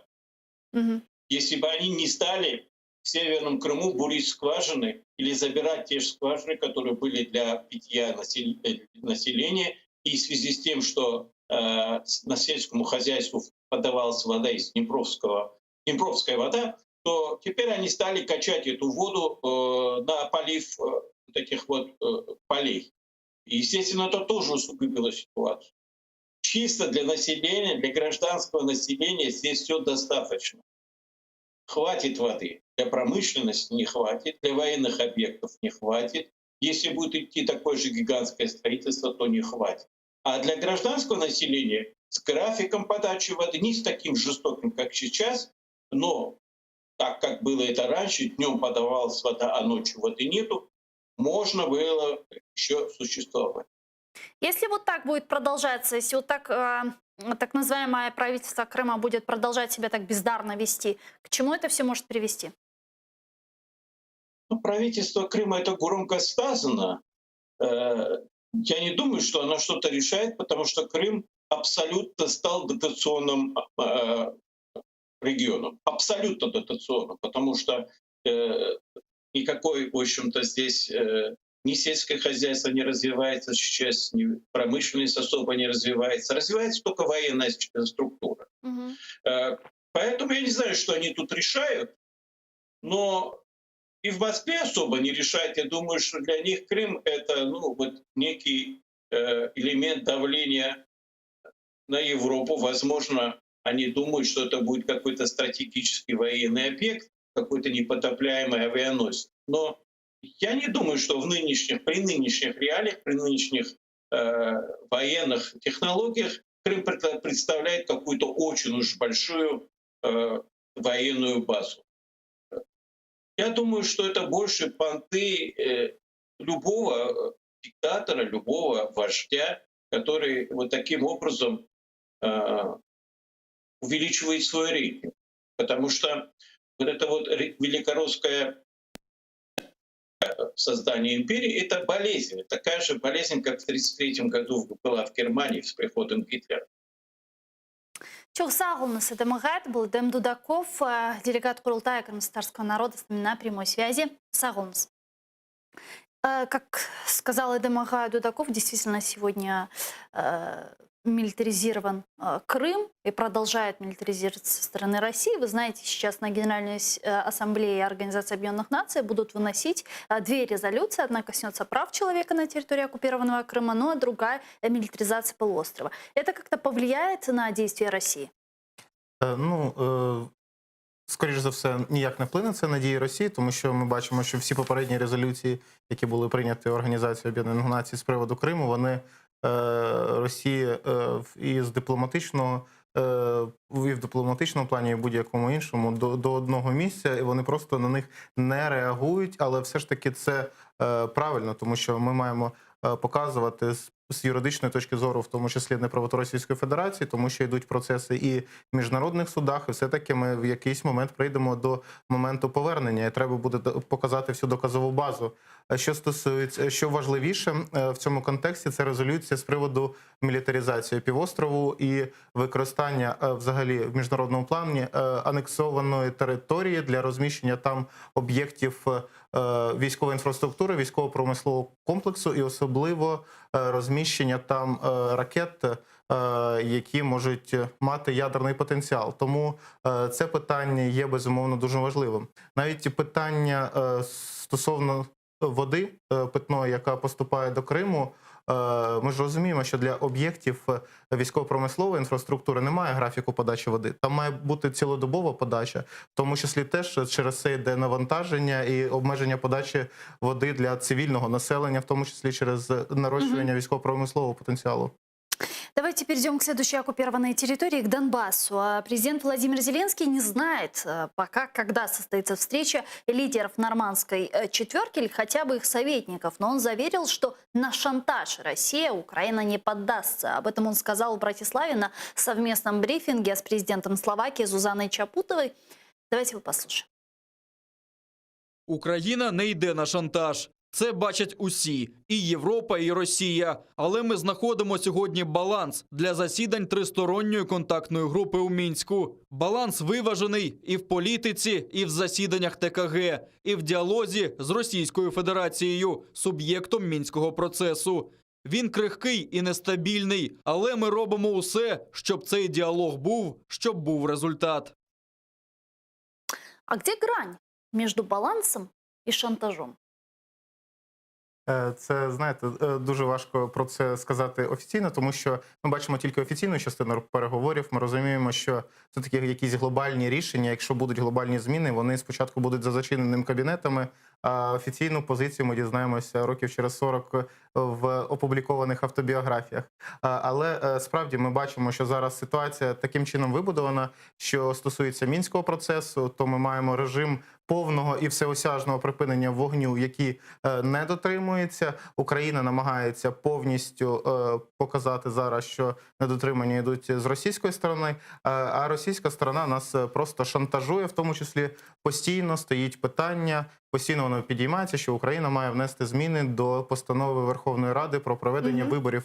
Speaker 1: Мгм.
Speaker 7: Если бы они не стали в Северном Крыму бурить скважины или забирать те же скважины, которые были для питья населения, и в связи с тем, что на сельскому хозяйству подавалась вода из Днепровская вода, то теперь они стали качать эту воду на полив вот этих вот полей. И, естественно, это тоже усугубило ситуацию. Чисто для населения, для гражданского населения здесь все достаточно. Хватит воды. Для промышленности не хватит, для военных объектов не хватит. Если будет идти такое же гигантское строительство, то не хватит. А для гражданского населения с графиком подачи воды, не с таким жестоким, как сейчас, но так, как было это раньше, днем подавалась вода, а ночью воды нету, можно было еще существовать.
Speaker 1: Если вот так будет продолжаться, если вот так, так называемое правительство Крыма будет продолжать себя так бездарно вести, к чему это все может привести?
Speaker 7: Ну, правительство Крыма — это громко сказано. Я не думаю, что оно что-то решает, потому что Крым абсолютно стал дотационным регионом. Абсолютно дотационным, потому что никакой, в общем-то, здесь ни сельское хозяйство не развивается сейчас, ни промышленность особо не развивается. Развивается только военная структура.
Speaker 1: Мгм.
Speaker 7: Поэтому я не знаю, что они тут решают, но и в Москве особо не решают. Я думаю, что для них Крым — это вот некий элемент давления на Европу. Возможно, они думают, что это будет какой-то стратегический военный объект, какой-то непотопляемый авианосец. Но я не думаю, что при нынешних реалиях, при нынешних военных технологиях Крым представляет какую-то очень уж большую военную базу. Я думаю, что это больше понты любого диктатора, любого вождя, который вот таким образом увеличивает свой рейтинг. Потому что вот это вот великорусское создание империи — это болезнь. Такая же болезнь, как в 1933 году была в Германии с приходом Гитлера.
Speaker 1: Çok sağ olun, Домагат. Был Дэм Дудаков, делегат Курултая крымтатарского народа, с нами на прямой связи. Sağ olun. Как сказал Домагат Дудаков, действительно сегодня милитаризирован Крым и продолжает милитаризироваться со стороны России. Вы знаете, сейчас на Генеральной Ассамблее Организации Объединенных Наций будут выносить две резолюции. Одна коснется прав человека на территории оккупированного Крыма, но другая — милитаризация полуострова. Это как-то повлияет на действия Росії?
Speaker 4: Скоріш за все, ніяк не вплине це на дії Росії, тому що ми бачимо, що всі попередні резолюції, які були прийняті Організацією Об'єднаних Націй з приводу Криму, вони Росії і в дипломатичному плані, і в будь-якому іншому до одного місця, і вони просто на них не реагують. Але все ж таки це правильно, тому що ми маємо показувати з юридичної точки зору, в тому числі неправоту Російської Федерації, тому що йдуть процеси і в міжнародних судах, і все-таки ми в якийсь момент прийдемо до моменту повернення, і треба буде показати всю доказову базу. Що стосується, що важливіше в цьому контексті, це резолюція з приводу мілітаризації півострову і використання взагалі в міжнародному плані анексованої території для розміщення там об'єктів військової інфраструктури, військово-промислового комплексу і особливо розміщення там ракет, які можуть мати ядерний потенціал. Тому це питання є, безумовно, дуже важливим. Навіть питання стосовно води питної, яка поступає до Криму, ми ж розуміємо, що для об'єктів військово-промислової інфраструктури немає графіку подачі води. Там має бути цілодобова подача, в тому числі теж через це йде навантаження і обмеження подачі води для цивільного населення, в тому числі через нарощування військово-промислового потенціалу.
Speaker 1: Давайте перейдем к следующей оккупированной территории, к Донбассу. Президент Владимир Зеленский не знает пока, когда состоится встреча лидеров нормандской четверки или хотя бы их советников. Но он заверил, что на шантаж Россия Украина не поддастся. Об этом он сказал в Братиславе на совместном брифинге с президентом Словакии Зузаной Чапутовой. Давайте его послушаем.
Speaker 6: Україна не йде на шантаж. Це бачать усі – і Європа, і Росія. Але ми знаходимо сьогодні баланс для засідань тристоронньої контактної групи у Мінську. Баланс виважений і в політиці, і в засіданнях ТКГ, і в діалозі з Російською Федерацією, суб'єктом Мінського процесу. Він крихкий і нестабільний, але ми робимо усе, щоб цей діалог був, щоб був результат.
Speaker 1: А где грань между балансом и шантажом?
Speaker 4: Це, знаєте, дуже важко про це сказати офіційно, тому що ми бачимо тільки офіційну частину переговорів. Ми розуміємо, що це такі якісь глобальні рішення. Якщо будуть глобальні зміни, вони спочатку будуть за зачиненими кабінетами, а офіційну позицію ми дізнаємося років через 40 в опублікованих автобіографіях. Але справді ми бачимо, що зараз ситуація таким чином вибудована, що стосується Мінського процесу, то ми маємо режим повного і всеосяжного припинення вогню, які не дотримуються. Україна намагається повністю показати зараз, що недотримання йдуть з російської сторони, а російська сторона нас просто шантажує, в тому числі постійно стоїть питання, постійно воно підіймається, що Україна має внести зміни до постанови Верховної Ради про проведення виборів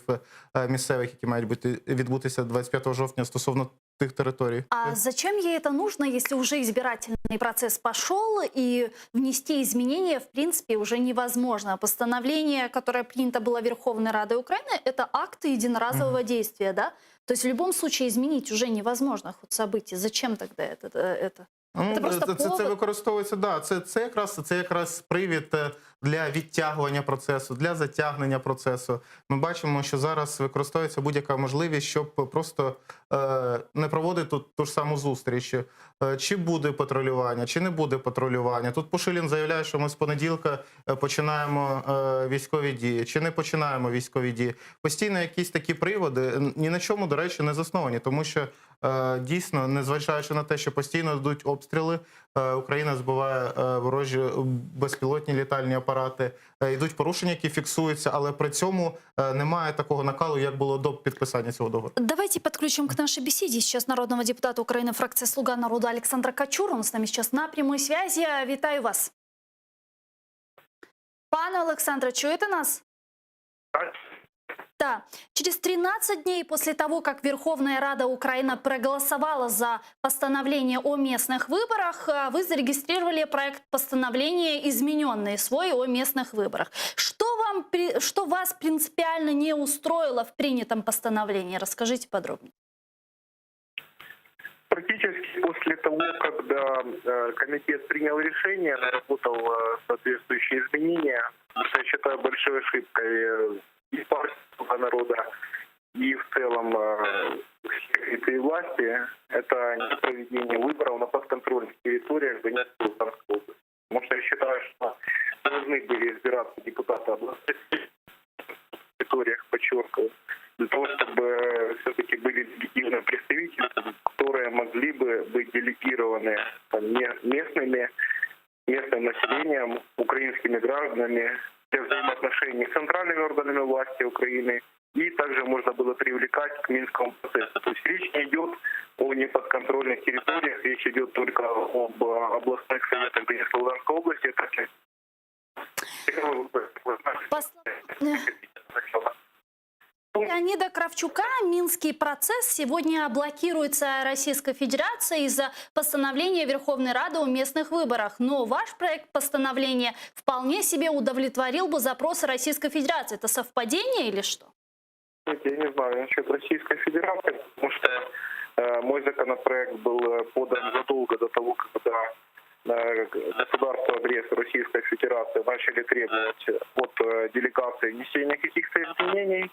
Speaker 4: місцевих, які мають відбутися 25 жовтня стосовно тих территорий.
Speaker 1: А зачем ей это нужно, если уже избирательный процесс пошел и внести изменения, в принципе, уже невозможно? Постановление, которое принято было Верховной Радой Украины, это акты единоразового действия, да? То есть в любом случае изменить уже невозможно ход событий. Зачем тогда это?
Speaker 4: Ну,
Speaker 1: Це просто
Speaker 4: це використовується, да. Це якраз привід для відтягування процесу, для затягнення процесу. Ми бачимо, що зараз використовується будь-яка можливість, щоб просто не проводити ту ж саму зустріч. Чи буде патрулювання, чи не буде патрулювання. Тут Пушилін заявляє, що ми з понеділка починаємо військові дії, чи не починаємо військові дії. Постійно якісь такі приводи ні на чому, до речі, не засновані, тому що дійсно, незважаючи на те, що постійно йдуть обстріли, Україна збиває ворожі безпілотні літальні апарати, йдуть порушення, які фіксуються, але при цьому немає такого накалу, як було до підписання цього договору.
Speaker 1: Давайте подключим к нашей беседе сейчас народного депутата Украины фракции «Слуга народа» Александра Качура. Он с нами сейчас на прямой связи. Вітаю вас. Пане Олександре, чуєте нас? Да. Через 13 дней после того, как Верховная Рада Украины проголосовала за постановление о местных выборах, вы зарегистрировали проект постановления, измененный свой, о местных выборах. Что вас принципиально не устроило в принятом постановлении? Расскажите подробнее.
Speaker 8: Практически после того, когда комитет принял решение, наработал соответствующие изменения, что я считаю большой ошибкой и партии «Слуга народа», и в целом этой власти, это не проведение выборов на подконтрольных территориях Донецкой и Луганской области. Потому что я считаю, что должны были избираться депутаты областных территориях, подчеркиваю, для того, чтобы все-таки были легитимные представители, которые могли бы быть делегированы местным населением, украинскими гражданами, для взаимоотношений с центральными органами власти Украины, и также можно было привлекать к Минскому процессу. То есть речь не идет о неподконтрольных территориях, речь идет только об областных советах Донецкой и Луганской области.
Speaker 1: Леонида Кравчука Минский процесс сегодня блокируется Российской Федерацией из-за постановления Верховной Рады о местных выборах. Но ваш проект постановления вполне себе удовлетворил бы запросы Российской Федерации. Это совпадение или что?
Speaker 8: Я не знаю насчет Российской Федерации, потому что мой законопроект был подан задолго до того, когда государства-агрессора Российской Федерации начали требовать от делегации внесения каких-то изменений.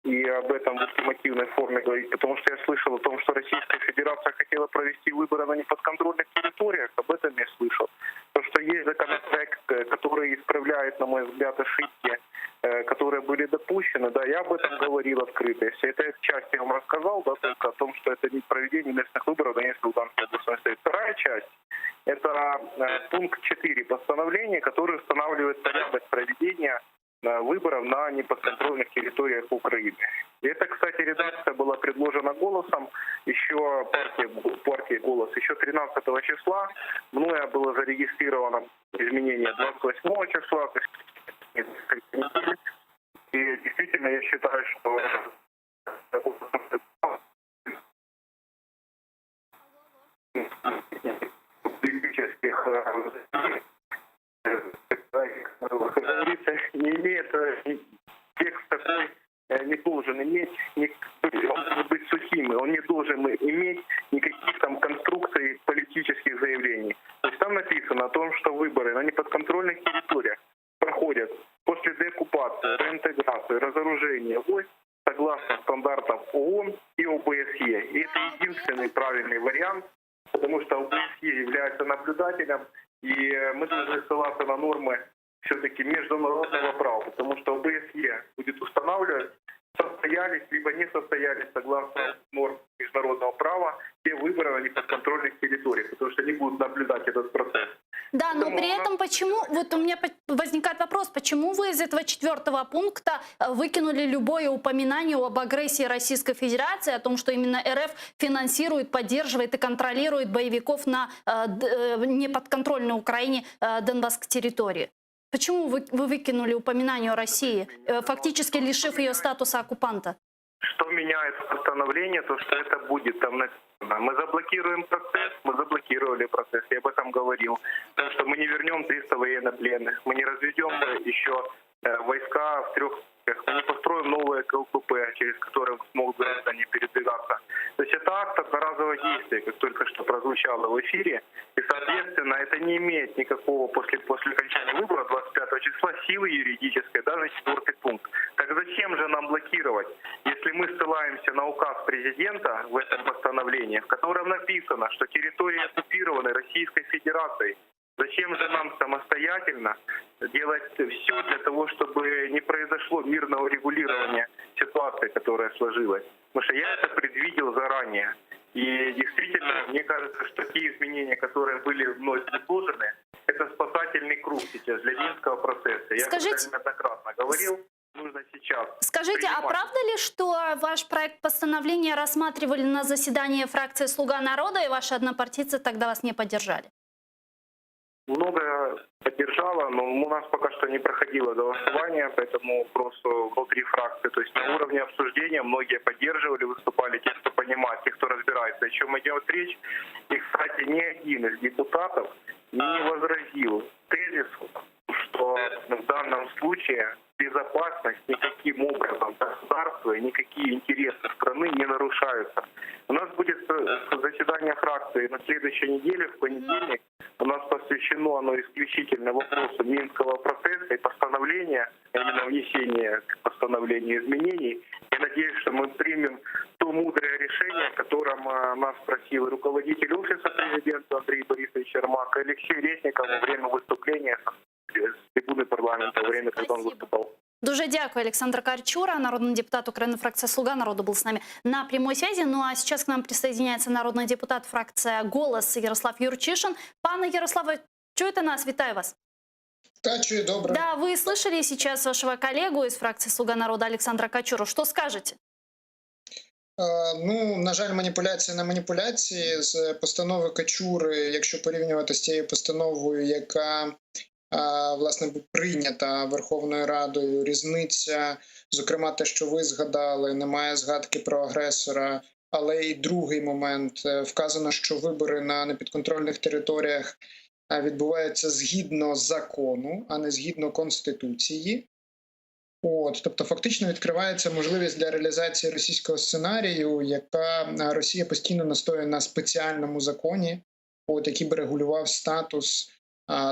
Speaker 8: И об этом в ультимативной форме говорить, потому что я слышал о том, что Российская Федерация хотела провести выборы на неподконтрольных территориях, об этом я слышал. То, что есть законопроект, который исправляет, на мой взгляд, ошибки, которые были допущены, да, я об этом говорил открыто. Если это часть я вам рассказал, да, только о том, что это не проведение местных выборов в Донецкой и Луганской области. Вторая часть – это пункт 4 постановления, который устанавливает порядок проведения выборов на неподконтрольных территориях Украины. И это, кстати, редакция была предложена «Голосом», еще партией «Голос», еще 13 числа. Мною было зарегистрировано изменение 28 числа. То есть, и действительно, я считаю, что не имеет текст такой, не должен иметь, он должен быть сухим, он не должен иметь никаких там конструкций политических заявлений. То есть там написано о том, что выборы на неподконтрольных территориях проходят после деоккупации, реинтеграции, разоружения войск согласно стандартам ООН и ОБСЕ. И это единственный правильный вариант, потому что ОБСЕ является наблюдателем, и мы должны ссылаться на нормы все-таки международного права, потому что ОБСЕ будет устанавливать, состоялись либо не состоялись согласно норм международного права те выборы на неподконтрольных территориях, потому что они будут наблюдать этот процесс.
Speaker 1: Да, но при этом почему, вот у меня возникает вопрос, почему вы из этого 4 пункта выкинули любое упоминание об агрессии Российской Федерации, о том, что именно РФ финансирует, поддерживает и контролирует боевиков на неподконтрольной Украине Донбасской территории? Почему вы выкинули упоминание о России, фактически лишив ее статуса оккупанта?
Speaker 8: Что меняет постановление, то что это будет там написано. Мы заблокируем процесс, мы заблокировали процесс, я об этом говорил. Потому что мы не вернем 300 военнопленных, мы не разведем еще войска в 3 мы не построим новые КЛПП, через которые смогут граждане передвигаться. То есть это акт одноразового действия, как только что прозвучало в эфире. И, соответственно, это не имеет никакого после окончания выбора 25 числа силы юридической, даже 4 пункт. Так зачем же нам блокировать, если мы ссылаемся на указ президента в этом постановлении, в котором написано, что территории оккупированы Российской Федерацией? Зачем же нам самостоятельно делать все для того, чтобы не произошло мирного регулирования ситуации, которая сложилась? Потому что я это предвидел заранее. И действительно, мне кажется, что те изменения, которые были вновь предложены, это спасательный круг сейчас для Минского процесса. Я неоднократно говорил, нужно сейчас.
Speaker 1: Скажите, а правда ли, что ваш проект постановления рассматривали на заседании фракции «Слуга народа», и ваши однопартийцы тогда вас не поддержали?
Speaker 8: Много поддержала, но у нас пока что не проходило голосование, поэтому просто внутри фракции, то есть на уровне обсуждения многие поддерживали, выступали те, кто понимает, те, кто разбирается, о чем идет речь. И, кстати, ни один из депутатов не возразил тезису, что в данном случае безопасность никаким образом государства и никакие интересы страны не нарушаются. У нас будет заседание фракции на следующей неделе, в понедельник. У нас посвящено оно исключительно вопросу Минского процесса и постановления, именно внесения к постановлению изменений. Я надеюсь, что мы примем то мудрое решение, о котором нас спросил руководитель офиса президента Андрей Борисович Ермак и Алексей Резников во время выступления с трибуны парламента, во время, когда он выступал.
Speaker 1: Дуже дякую, Александр Карчура, народный депутат Украины, фракция «Слуга народа» был с нами на прямой связи. Ну а сейчас к нам присоединяется народный депутат, фракция «Голос» Ярослав Юрчишин. Пане Ярославе, чуєте нас? Вітаю вас.
Speaker 9: Да, чую, добре.
Speaker 1: Да, вы слышали сейчас вашего коллегу из фракции «Слуга народа» Александра Качуру. Что скажете?
Speaker 9: Ну, на жаль, маніпуляції на маніпуляції. З постанови Качури, якщо порівнювати з тією постановою, яка власне прийнята Верховною Радою, різниця, зокрема те, що ви згадали, немає згадки про агресора, але і другий момент, вказано, що вибори на непідконтрольних територіях відбуваються згідно закону, а не згідно Конституції. Тобто фактично відкривається можливість для реалізації російського сценарію, яка Росія постійно настоює на спеціальному законі, який би регулював статус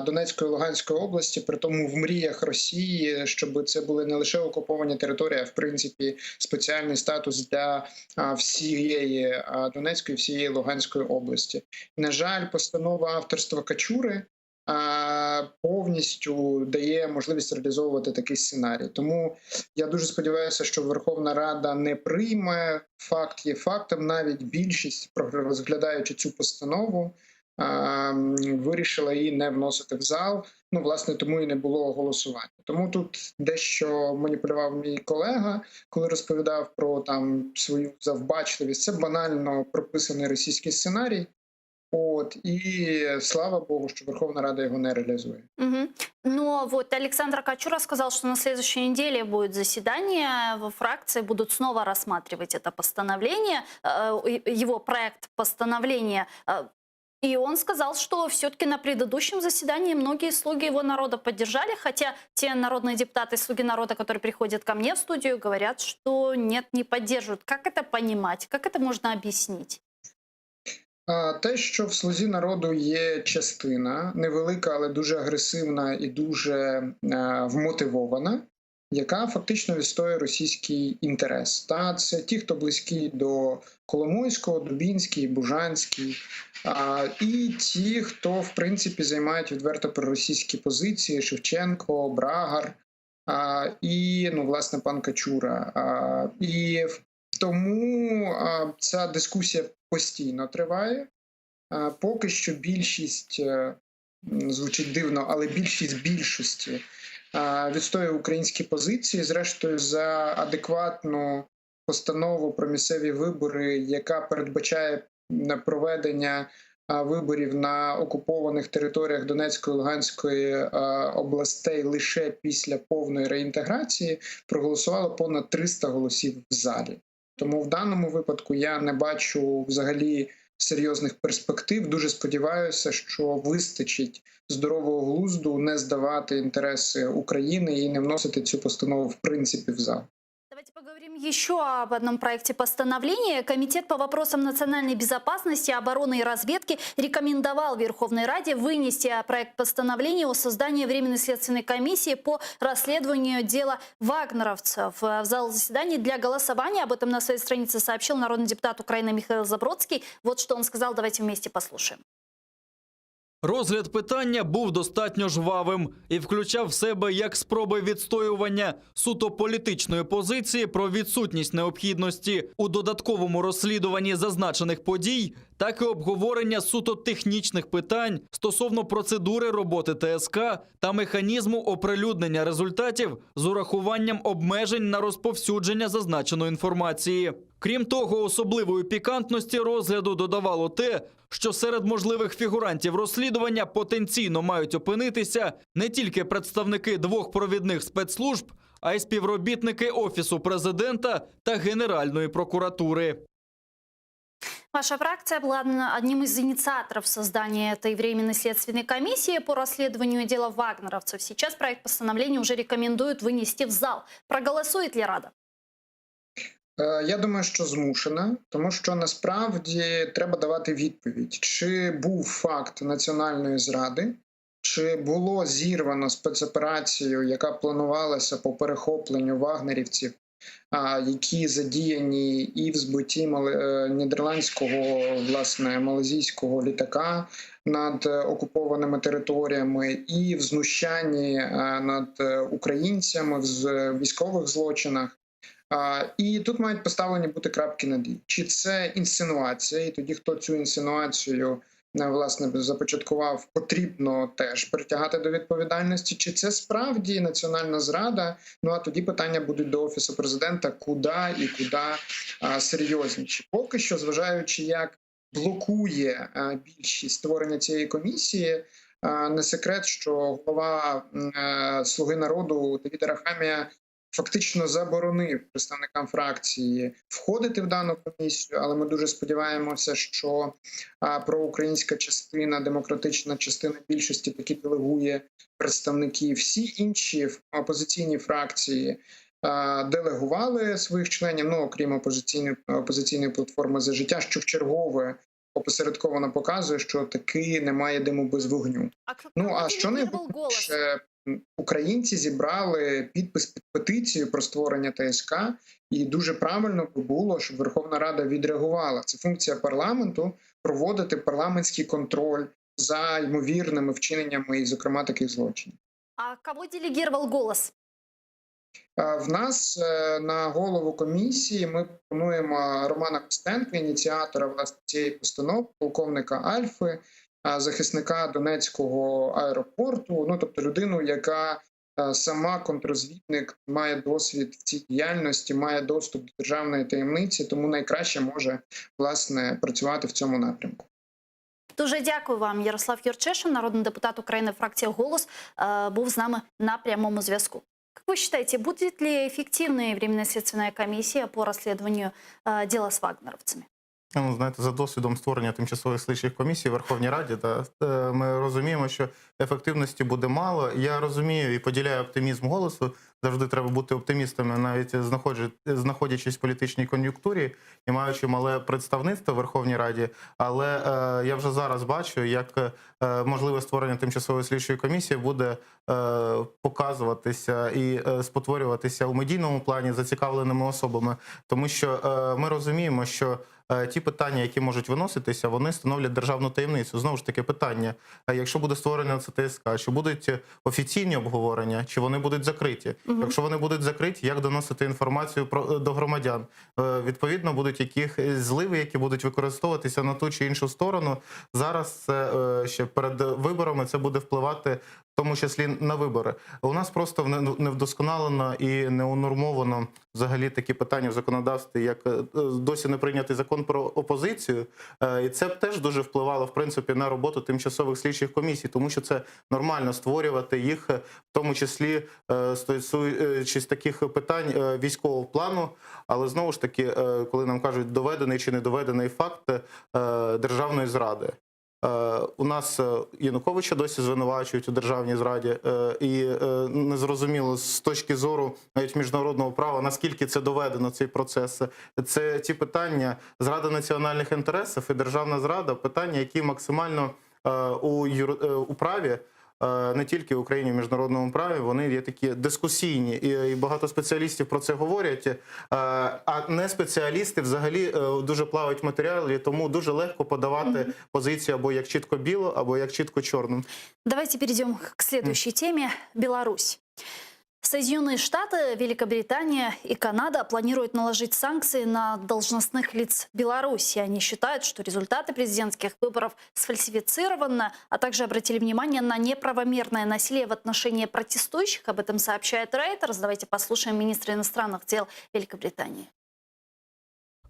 Speaker 9: Донецької і Луганської області, при тому в мріях Росії, щоб це були не лише окуповані території, а в принципі спеціальний статус для всієї Донецької, всієї Луганської області. На жаль, постанова авторства Качури повністю дає можливість реалізовувати такий сценарій. Тому я дуже сподіваюся, що Верховна Рада не прийме, факт є фактом, навіть більшість, розглядаючи цю постанову, вирішила її не вносити в зал. Ну, власне, тому і не було голосування. Тому тут дещо маніпулював мій колега, коли розповідав про там свою завбачливість. Це банально прописаний російський сценарій. И слава богу, что Верховная Рада его не реализует.
Speaker 1: Угу. Но вот Александр Качура сказал, что на следующей неделе будет заседание, во фракции будут снова рассматривать это постановление, его проект постановления. И он сказал, что все-таки на предыдущем заседании многие слуги его народа поддержали, хотя те народные депутаты, слуги народа, которые приходят ко мне в студию, говорят, что нет, не поддерживают. Как это понимать? Как это можно объяснить?
Speaker 9: Те, що в «Слузі народу» є частина, невелика, але дуже агресивна і дуже вмотивована, яка фактично відстоює російський інтерес. Це ті, хто близькі до Коломойського, Дубінський, Бужанський, і ті, хто, в принципі, займають відверто проросійські позиції, Шевченко, Брагар і, власне, пан Качура. І тому ця дискусія постійно триває. Поки що більшість, звучить дивно, але більшість більшості відстоює українські позиції. Зрештою, за адекватну постанову про місцеві вибори, яка передбачає проведення виборів на окупованих територіях Донецької і Луганської областей лише після повної реінтеграції, проголосувало понад 300 голосів в залі. Тому в даному випадку я не бачу взагалі серйозних перспектив. Дуже сподіваюся, що вистачить здорового глузду не здавати інтереси України і не вносити цю постанову в принципі в зал.
Speaker 1: Давайте поговорим еще об одном проекте постановления. Комитет по вопросам национальной безопасности, обороны и разведки рекомендовал Верховной Раде вынести проект постановления о создании Временной следственной комиссии по расследованию дела вагнеровцев в зал заседаний для голосования. Об этом на своей странице сообщил народный депутат Украины Михаил Забродский. Вот что он сказал, давайте вместе послушаем.
Speaker 6: Розгляд питання був достатньо жвавим і включав в себе як спроби відстоювання суто політичної позиції про відсутність необхідності у додатковому розслідуванні зазначених подій, так і обговорення суто технічних питань стосовно процедури роботи ТСК та механізму оприлюднення результатів з урахуванням обмежень на розповсюдження зазначеної інформації. Крім того, особливої пікантності розгляду додавало те, що серед можливих фігурантів розслідування потенційно мають опинитися не тільки представники двох провідних спецслужб, а й співробітники Офісу президента та Генеральної прокуратури.
Speaker 1: Ваша фракция была одним из инициаторов создания этой временной следственной комиссии по расследованию дела вагнеровцев. Сейчас проект постановления уже рекомендуют вынести в зал. Проголосует ли Рада?
Speaker 9: Я думаю, що змушена, тому що насправді треба давати відповідь, чи був факт національної зради, чи було зірвано спецоперацію, яка планувалася по перехопленню вагнерівців, які задіяні і в збитті нідерландського, власне, малазійського літака над окупованими територіями, і в знущанні над українцями в військових злочинах. І тут мають поставлені бути крапки над «і». Чи це інсинуація, і тоді хто цю інсинуацію, власне, започаткував, потрібно теж притягати до відповідальності, чи це справді національна зрада, а тоді питання будуть до Офісу президента, куди серйозніші. Поки що, зважаючи, як блокує більшість створення цієї комісії, не секрет, що голова «Слуги народу» Давид Арахамія фактично заборонив представникам фракції входити в дану комісію, але ми дуже сподіваємося, що проукраїнська частина, демократична частина більшості таки делегує представників. Всі інші опозиційні фракції делегували своїх членів, окрім опозиційної платформи «За життя», що вчергове опосередковано показує, що таки немає диму без вогню. Ну а що найголовніше, українці зібрали підпис під петицію про створення ТСК, і дуже правильно би було, щоб Верховна Рада відреагувала. Це функція парламенту – проводити парламентський контроль за ймовірними вчиненнями, і, зокрема, таких злочинів.
Speaker 1: А кого делегировал «Голос»?
Speaker 9: В нас на голову комісії ми пропонуємо Романа Костенка, ініціатора власне цієї постанови, полковника Альфи, захисника Донецького аеропорту, ну тобто людину, яка сама контррозвідник, має досвід в цій діяльності, має доступ до державної таємниці, тому найкраще може власне працювати в цьому напрямку.
Speaker 1: Дуже дякую вам. Ярослав Юрчишин, народний депутат України, фракція «Голос», був з нами на прямому зв'язку. Как вы считаете, будет ли эффективная временная следственная комиссия по расследованию дела с вагнеровцами?
Speaker 4: Ну, знаєте, за досвідом створення тимчасових слідчих комісій в Верховній Раді, ми розуміємо, що ефективності буде мало. Я розумію і поділяю оптимізм «Голосу». Завжди треба бути оптимістами, навіть знаходячись в політичній кон'юнктурі і маючи мале представництво в Верховній Раді. Але я вже зараз бачу, як можливе створення тимчасової слідчої комісії буде показуватися і спотворюватися у медійному плані зацікавленими особами. Тому що ми розуміємо, що ті питання, які можуть виноситися, вони становлять державну таємницю. Знову ж таки, питання, якщо буде створено це ТСК, чи будуть офіційні обговорення, чи вони будуть закриті? Якщо вони будуть закриті, як доносити інформацію до громадян? Відповідно, будуть якісь зливи, які будуть використовуватися на ту чи іншу сторону. Зараз ще перед виборами це буде впливати в тому числі на вибори. У нас просто не вдосконалено і не унормовано взагалі такі питання в законодавстві, як досі не прийнятий закон про опозицію. І це теж дуже впливало, в принципі, на роботу тимчасових слідчих комісій, тому що це нормально створювати їх, в тому числі стосуючись таких питань військового плану. Але знову ж таки, коли нам кажуть доведений чи недоведений факт державної зради. У нас Януковича досі звинувачують у державній зраді, і незрозуміло з точки зору навіть міжнародного права, наскільки це доведено, цей процес. Це ті питання зрада національних інтересів і державна зрада, питання, які максимально у праві, не тільки в Україні, в міжнародному праві, вони є такі дискусійні. І багато спеціалістів про це говорять, а не спеціалісти взагалі дуже плавають в матеріалі, тому дуже легко подавати позицію або як чітко біло, або як чітко чорним.
Speaker 1: Давайте перейдем к следующей теме. Беларусь. Соединенные Штаты, Великобритания и Канада планируют наложить санкции на должностных лиц Беларуси. Они считают, что результаты президентских выборов сфальсифицированы, а также обратили внимание на неправомерное насилие в отношении протестующих. Об этом сообщает Reuters. Давайте послушаем министра иностранных дел Великобритании.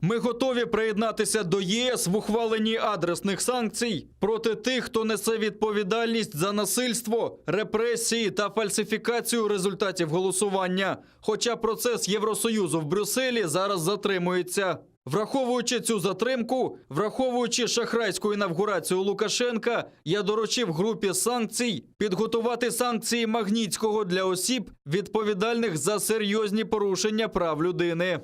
Speaker 6: Ми готові приєднатися до ЄС в ухваленні адресних санкцій проти тих, хто несе відповідальність за насильство, репресії та фальсифікацію результатів голосування. Хоча процес Євросоюзу в Брюсселі зараз затримується. Враховуючи цю затримку, враховуючи шахрайську інавгурацію Лукашенка, я доручив групі санкцій підготувати санкції Магнітського для осіб, відповідальних за серйозні порушення прав людини.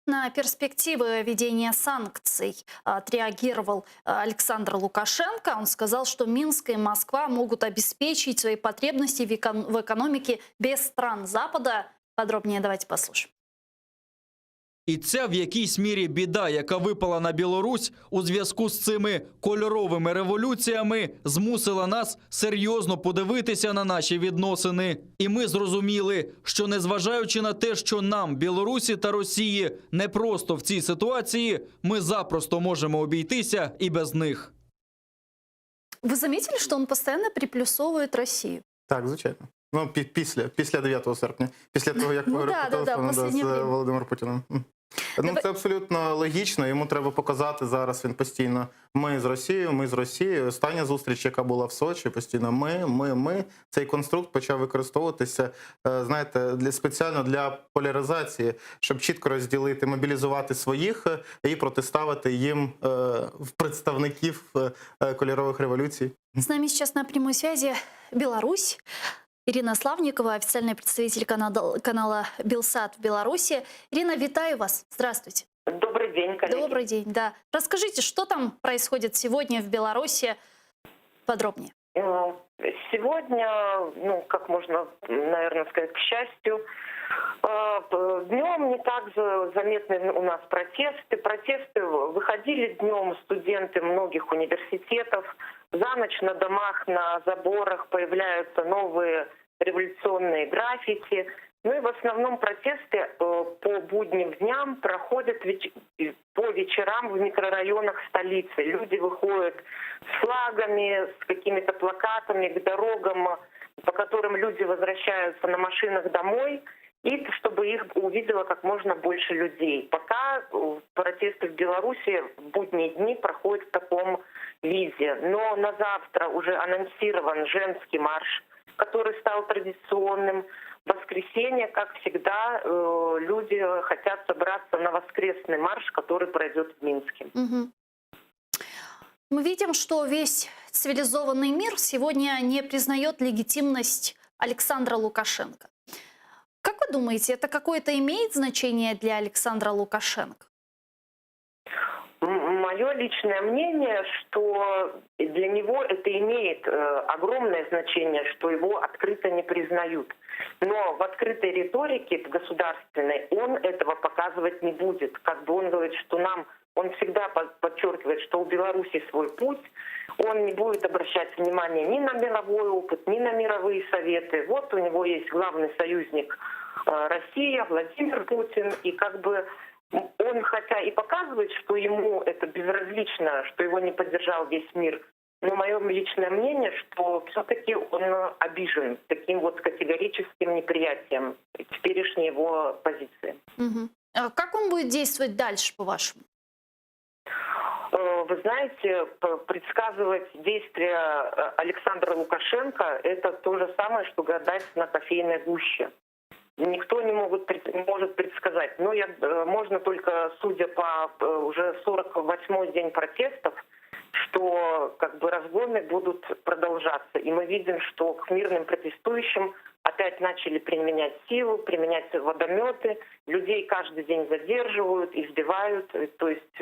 Speaker 1: На перспективы введения санкций отреагировал Александр Лукашенко. Он сказал, что Минск и Москва могут обеспечить свои потребности в экономике без стран Запада. Подробнее давайте послушаем.
Speaker 6: І ця в якійсь мірі біда, яка випала на Білорусь у зв'язку з цими кольоровими революціями, змусила нас серйозно подивитися на наші відносини. І ми зрозуміли, що незважаючи на те, що нам, Білорусі та Росії, непросто в цій ситуації, ми запросто можемо обійтися і без них.
Speaker 1: Вы заметили, что он постоянно приплюсовывает Россию?
Speaker 4: Так, звичайно. Ну, після 9 серпня, після того, як поговорив по телефону з Володимиром Путіним. Ну, це абсолютно логічно, йому треба показати зараз, він постійно ми з Росією. Остання зустріч, яка була в Сочі, постійно ми. Цей конструкт почав використовуватися, знаєте, спеціально для поляризації, щоб чітко розділити, мобілізувати своїх і протиставити їм представників кольорових революцій.
Speaker 1: С нами сейчас на прямой связи Беларусь. Ирина Славникова, официальный представитель канала Белсат в Беларуси. Ирина, витаю вас. Здравствуйте.
Speaker 10: Добрый день, коллеги.
Speaker 1: Добрый день, да. Расскажите, что там происходит сегодня в Беларуси подробнее?
Speaker 10: Сегодня, ну, как можно, наверное, сказать, к счастью, днем не так же заметны у нас протесты. Протесты выходили днем студенты многих университетов. За ночь на домах, на заборах появляются новые революционные граффити. Ну и в основном протесты по будним дням проходят по вечерам в микрорайонах столицы. Люди выходят с флагами, с какими-то плакатами к дорогам, по которым люди возвращаются на машинах домой, и чтобы их увидело как можно больше людей. Пока протесты в Беларуси в будние дни проходят в таком виде. Но на завтра уже анонсирован женский марш, который стал традиционным. В воскресенье, как всегда, люди хотят собраться на воскресный марш, который пройдет в Минске.
Speaker 1: Угу. Мы видим, что весь цивилизованный мир сегодня не признает легитимность Александра Лукашенко. Как вы думаете, это какое-то имеет значение для Александра Лукашенко?
Speaker 10: Мое личное мнение, что для него это имеет огромное значение, что его открыто не признают. Но в открытой риторике, в государственной, он этого показывать не будет. Как бы он говорит, что он всегда подчеркивает, что у Беларуси свой путь, он не будет обращать внимание ни на мировой опыт, ни на мировые советы. Вот у него есть главный союзник Россия, Владимир Путин, и как бы он хотя и показывает, что ему это безразлично, что его не поддержал весь мир, но мое личное мнение, что все-таки он обижен таким вот категорическим неприятием теперешней его позиции.
Speaker 1: Угу. А как он будет действовать дальше, по-вашему?
Speaker 10: Вы знаете, предсказывать действия Александра Лукашенко – это то же самое, что гадать на кофейной гуще. Никто не может предсказать. Но можно только, судя по уже 48-й день протестов, что как бы разгоны будут продолжаться. И мы видим, что к мирным протестующим опять начали применять силу, применять водометы. Людей каждый день задерживают, избивают. То есть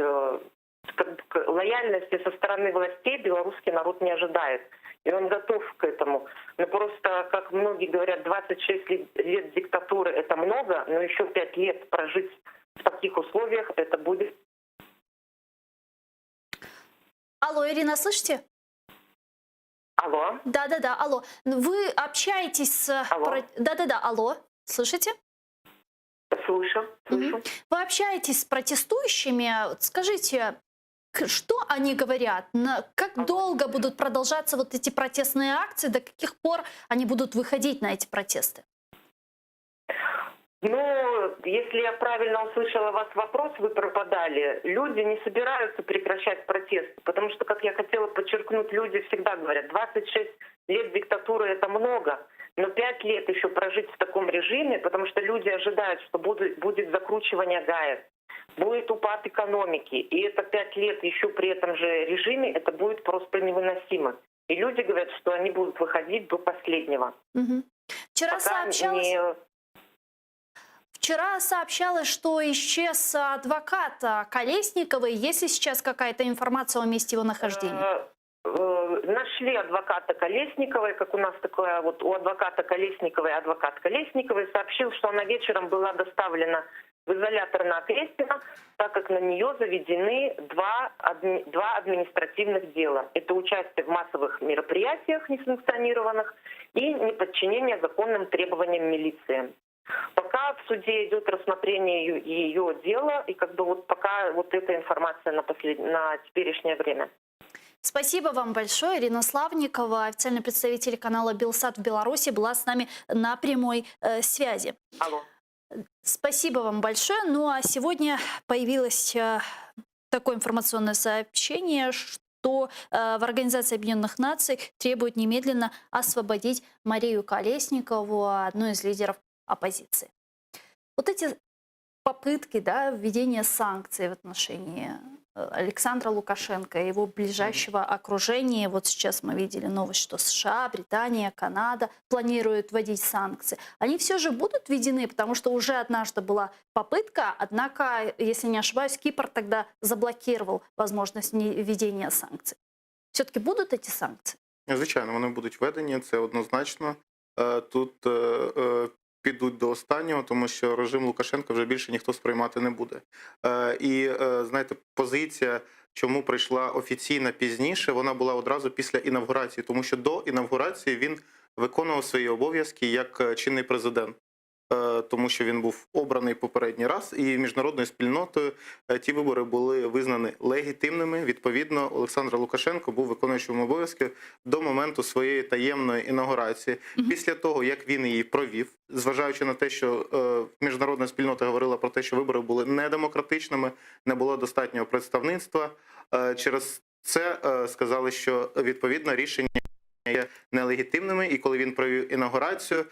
Speaker 10: лояльности со стороны властей белорусский народ не ожидает. И он готов к этому. Но просто, как многие говорят, 26 лет диктатуры – это много, но еще 5 лет прожить в таких условиях – это будет...
Speaker 1: Алло, Ирина, слышите?
Speaker 10: Алло?
Speaker 1: Да-да-да, алло. Вы общаетесь с...
Speaker 10: Алло?
Speaker 1: Да-да-да, алло, слышите?
Speaker 10: Слышу.
Speaker 1: Угу. Вы общаетесь с протестующими. Скажите, что они говорят? Как долго будут продолжаться вот эти протестные акции? До каких пор они будут выходить на эти протесты?
Speaker 10: Ну, если я правильно услышала вас вопрос, вы пропадали. Люди не собираются прекращать протесты, потому что, как я хотела подчеркнуть, люди всегда говорят, 26 лет диктатуры – это много, но 5 лет еще прожить в таком режиме, потому что люди ожидают, что будет закручивание гаек, будет упад экономики, и это 5 лет еще при этом же режиме, это будет просто невыносимо. И люди говорят, что они будут выходить до последнего.
Speaker 1: Угу. Вчера сообщалось, что исчез адвокат Колесниковой. Есть ли сейчас какая-то информация о месте его нахождения?
Speaker 10: Нашли адвоката Колесниковой, как у нас такое, вот у адвоката Колесниковой, адвокат Колесниковой сообщил, что она вечером была доставлена в изолятор на Крестина, так как на нее заведены два административных дела. Это участие в массовых мероприятиях несанкционированных и неподчинение законным требованиям милиции. Пока в суде идет рассмотрение ее дела, и как бы вот пока вот эта информация на теперешнее время.
Speaker 1: Спасибо вам большое. Ирина Славникова, официальный представитель канала Белсат в Беларуси, была с нами на прямой связи.
Speaker 10: Алло.
Speaker 1: Спасибо вам большое. Ну а сегодня появилось такое информационное сообщение, что в Организации Объединенных Наций требуют немедленно освободить Марию Колесникову, одну из лидеров оппозиции. Вот эти попытки, да, введения санкций в отношении Александра Лукашенко и его ближайшего окружения. Вот сейчас мы видели новость, что США, Британия, Канада планируют вводить санкции. Они все же будут введены, потому что уже однажды была попытка, однако, если не ошибаюсь, Кипр тогда заблокировал возможность введения санкций. Все-таки будут эти санкции?
Speaker 4: Звичайно, вони будуть введені, це однозначно. Тут підуть до останнього, тому що режим Лукашенка вже більше ніхто сприймати не буде. І, знаєте, позиція, чому прийшла офіційно пізніше, вона була одразу після інавгурації, тому що до інавгурації він виконував свої обов'язки як чинний президент. Тому що він був обраний попередній раз, і міжнародною спільнотою ті вибори були визнані легітимними. Відповідно, Олександр Лукашенко був виконуючим обов'язки до моменту своєї таємної інаугурації. Після того, як він її провів, зважаючи на те, що міжнародна спільнота говорила про те, що вибори були недемократичними, не було достатнього представництва, через це сказали, що відповідно рішення є нелегітимними, і коли він провів інаугурацію,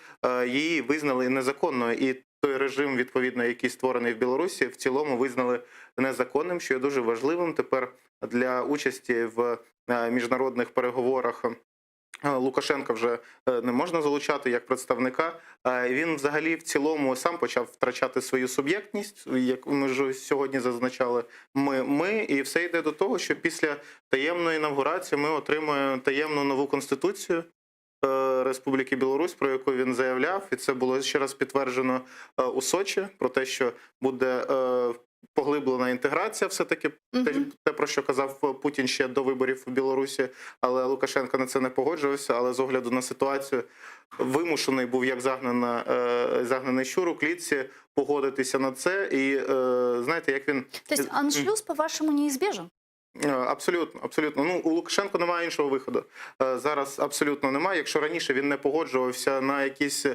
Speaker 4: її визнали незаконною. І той режим, відповідно, який створений в Білорусі, в цілому визнали незаконним, що є дуже важливим тепер для участі в міжнародних переговорах. Лукашенка вже не можна залучати як представника. Він взагалі в цілому сам почав втрачати свою суб'єктність, як ми вже сьогодні зазначали, ми, і все йде до того, що після таємної інавгурації ми отримуємо таємну нову конституцію Республіки Білорусь, про яку він заявляв, і це було ще раз підтверджено у Сочі, про те, що буде поглиблена інтеграція, все-таки те, про що казав Путін ще до виборів в Білорусі, але Лукашенко на це не погоджувався, але з огляду на ситуацію вимушений був, як загнаний щур у клітці, погодитися на це, і знаєте, як він...
Speaker 1: Тобто аншлюз, по-вашому, неізбежен?
Speaker 4: Абсолютно, абсолютно. Ну, у Лукашенко немає іншого виходу. Зараз абсолютно немає. Якщо раніше він не погоджувався на якісь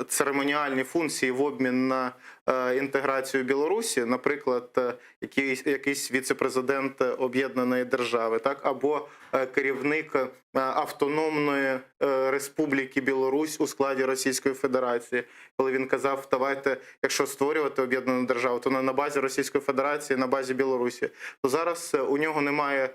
Speaker 4: церемоніальні функції в обмін на інтеграцію Білорусі, наприклад, якийсь віце-президент об'єднаної держави, так, або керівник автономної Республіки Білорусь у складі Російської Федерації, коли він казав, давайте, якщо створювати об'єднану державу, то на базі Російської Федерації, на базі Білорусі, то зараз у нього немає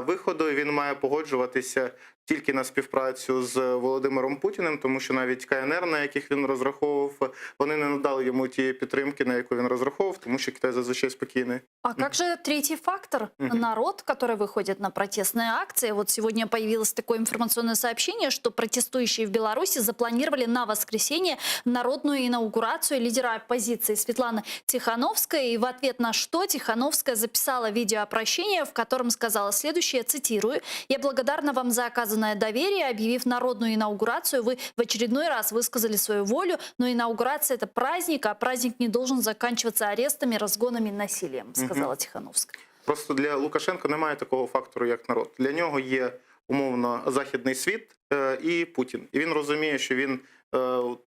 Speaker 4: виходу, і він має погоджуватися тільки на співпрацю з Володимиром Путіним, тому що навіть КНР, на яких він розраховував, вони не надали йому тієї підтримки, на яку він розраховував, тому що Китай зазвичай спокійний.
Speaker 1: А как же третий фактор? Народ, который выходит на протестные акции. Вот сегодня появилось такое информационное сообщение, что протестующие в Беларуси запланировали на воскресенье народную инаугурацию лидера оппозиции Светланы Тихановской. И в ответ на что Тихановская записала видеообращение, в котором сказала следующее, цитирую: «Я благодарна вам за оказанное доверие. Объявив народную инаугурацию, вы в очередной раз высказали свою волю, но инаугурация – это праздник, а праздник не должен заканчиваться арестами, разгонами, насилием», сказала Тихановская.
Speaker 4: Просто для Лукашенка немає такого фактору, як народ. Для нього є, умовно, західний світ і Путін. І він розуміє, що він,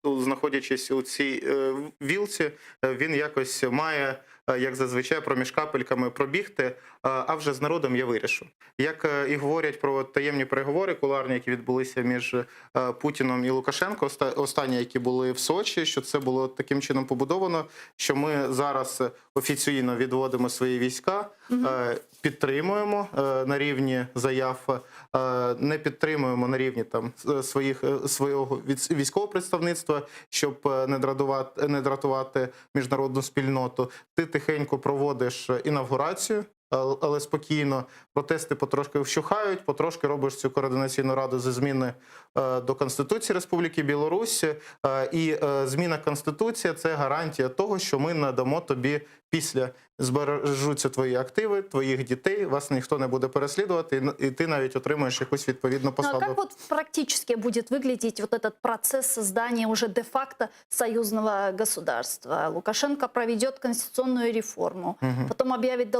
Speaker 4: знаходячись у цій вілці, він якось має, як зазвичай, проміж капельками пробігти, а вже з народом я вирішу. Як і говорять про таємні переговори кулуарні, які відбулися між Путіном і Лукашенко, останні, які були в Сочі, що це було таким чином побудовано, що ми зараз офіційно відводимо свої війська, підтримуємо на рівні заяв, не підтримуємо на рівні там свого військового представництва, щоб не дратувати міжнародну спільноту. Ти тихенько проводиш інавгурацію, але спокійно, протести потрошки вщухають, потрошки робиш цю координаційну раду зі зміни до Конституції Республіки Білорусь, і зміна Конституції – це гарантія того, що ми надамо тобі після, збережуться твої активи, твоїх дітей, вас ніхто не буде переслідувати, і ти навіть отримаєш якусь відповідну посаду.
Speaker 1: Ну, а как вот практически будет выглядеть вот этот процесс создания уже де-факто союзного государства? Лукашенко проведет конституционную реформу, потом объявит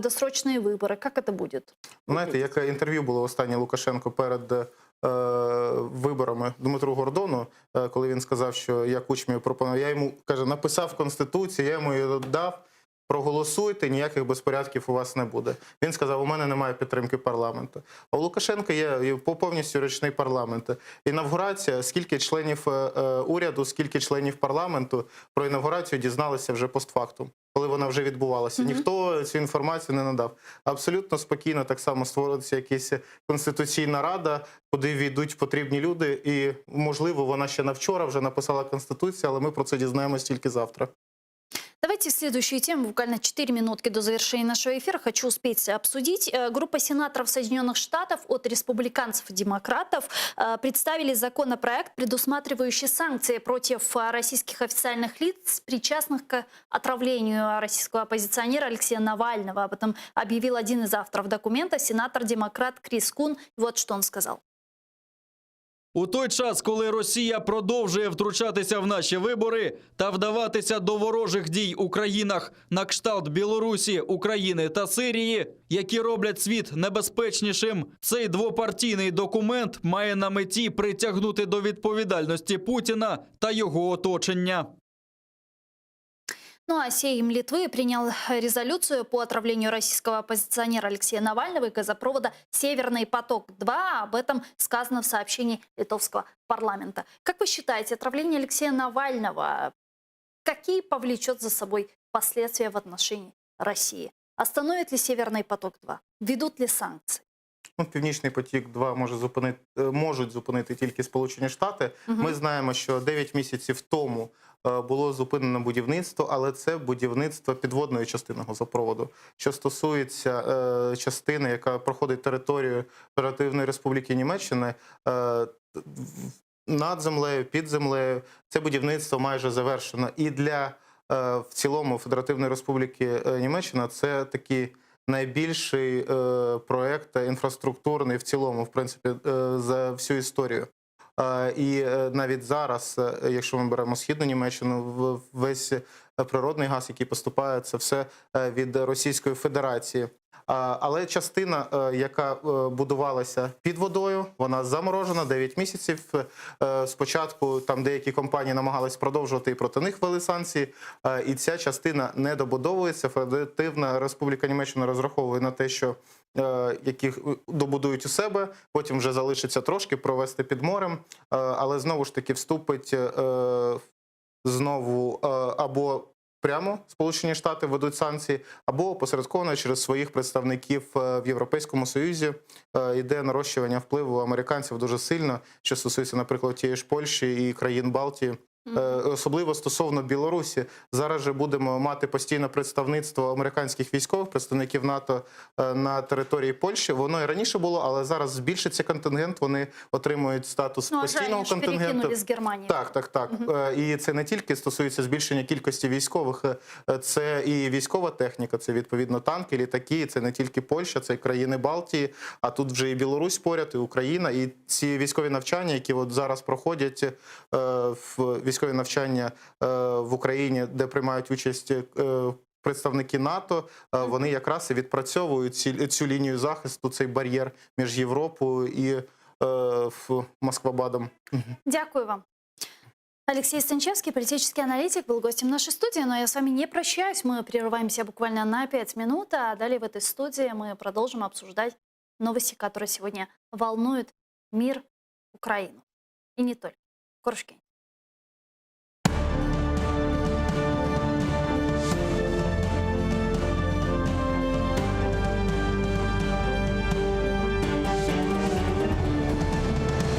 Speaker 1: досрочные выборы. Как это будет?
Speaker 4: Знаєте, яке інтерв'ю було останнє Лукашенко перед виборами Дмитру Гордону, коли він сказав, що я Кучмі пропонував, я йому, каже, написав Конституцію, я йому її дав, проголосуйте, ніяких безпорядків у вас не буде. Він сказав, у мене немає підтримки парламенту. А у Лукашенка є повністю ручний парламент. Інавгурація, скільки членів уряду, скільки членів парламенту про інавгурацію дізналися вже постфактум. коли вона вже відбувалася. Ніхто цю інформацію не надав. Абсолютно спокійно так само створиться якась конституційна рада, куди війдуть потрібні люди. І, можливо, вона ще на вчора вже написала Конституцію, але ми про це дізнаємось тільки завтра.
Speaker 1: Давайте следующую тему. Буквально 4 минутки до завершения нашего эфира. Хочу успеть обсудить. Группа сенаторов Соединенных Штатов от республиканцев и демократов представили законопроект, предусматривающий санкции против российских официальных лиц, причастных к отравлению российского оппозиционера Алексея Навального. Об этом объявил один из авторов документа, сенатор-демократ Крис Кун. Вот что он сказал.
Speaker 6: У той час, коли Росія продовжує втручатися в наші вибори та вдаватися до ворожих дій у країнах на кшталт Білорусі, України та Сирії, які роблять світ небезпечнішим, цей двопартійний документ має на меті притягнути до відповідальності Путіна та його оточення.
Speaker 1: Ну а Сейм Литвы принял резолюцию по отравлению российского оппозиционера Алексея Навального и газопровода «Северный поток-2». Об этом сказано в сообщении литовского парламента. Как вы считаете, отравление Алексея Навального, какие повлечет за собой последствия в отношении России? Остановит ли «Северный поток-2»? Ведут ли санкции?
Speaker 4: Північний потік-2 можуть зупинити тільки Сполучені Штати. Ми знаємо, що 9 місяців тому було зупинено будівництво, але це будівництво підводної частини газопроводу. Що стосується частини, яка проходить територію Федеративної Республіки Німеччини, над землею, під землею, це будівництво майже завершено. І для в цілому Федеративної Республіки Німеччина це такі найбільший проєкт інфраструктурний в цілому, в принципі, за всю історію. І навіть зараз, якщо ми беремо Східну Німеччину, весь природний газ, який поступає, це все від Російської Федерації. Але частина, яка будувалася під водою, вона заморожена 9 місяців. Спочатку там деякі компанії намагались продовжувати і проти них ввели санкції, і ця частина не добудовується. Федеративна Республіка Німеччина розраховує на те, що яких добудують у себе, потім вже залишиться трошки провести під морем, але знову ж таки вступить знову або прямо Сполучені Штати ведуть санкції, або опосередковано через своїх представників в Європейському Союзі. Йде нарощування впливу американців дуже сильно, що стосується, наприклад, тієї ж Польщі і країн Балтії. Особливо стосовно Білорусі. Зараз же будемо мати постійне представництво американських військових, представників НАТО на території Польщі. Воно і раніше було, але зараз збільшиться контингент, вони отримують статус постійного контингенту.
Speaker 1: З Германії.
Speaker 4: Так. І це не тільки стосується збільшення кількості військових, це і військова техніка, це відповідно танки, літаки, це не тільки Польща, це і країни Балтії, а тут вже і Білорусь поряд, і Україна. І ці військові навчання, які от зараз проходять в військові навчання в Україні, де приймають участь представники НАТО, вони якраз і відпрацьовують цю лінію захисту, цей бар'єр між Європою і Москва-Бадом.
Speaker 1: Дякую вам. Алексей Станчевский, политический аналитик, был гостем нашей студии, но я с вами не прощаюсь, мы прерываемся буквально на 5 минут, а далее в этой студии мы продолжим обсуждать новости, которые сегодня волнуют мир, Украину. И не только. Корушкин.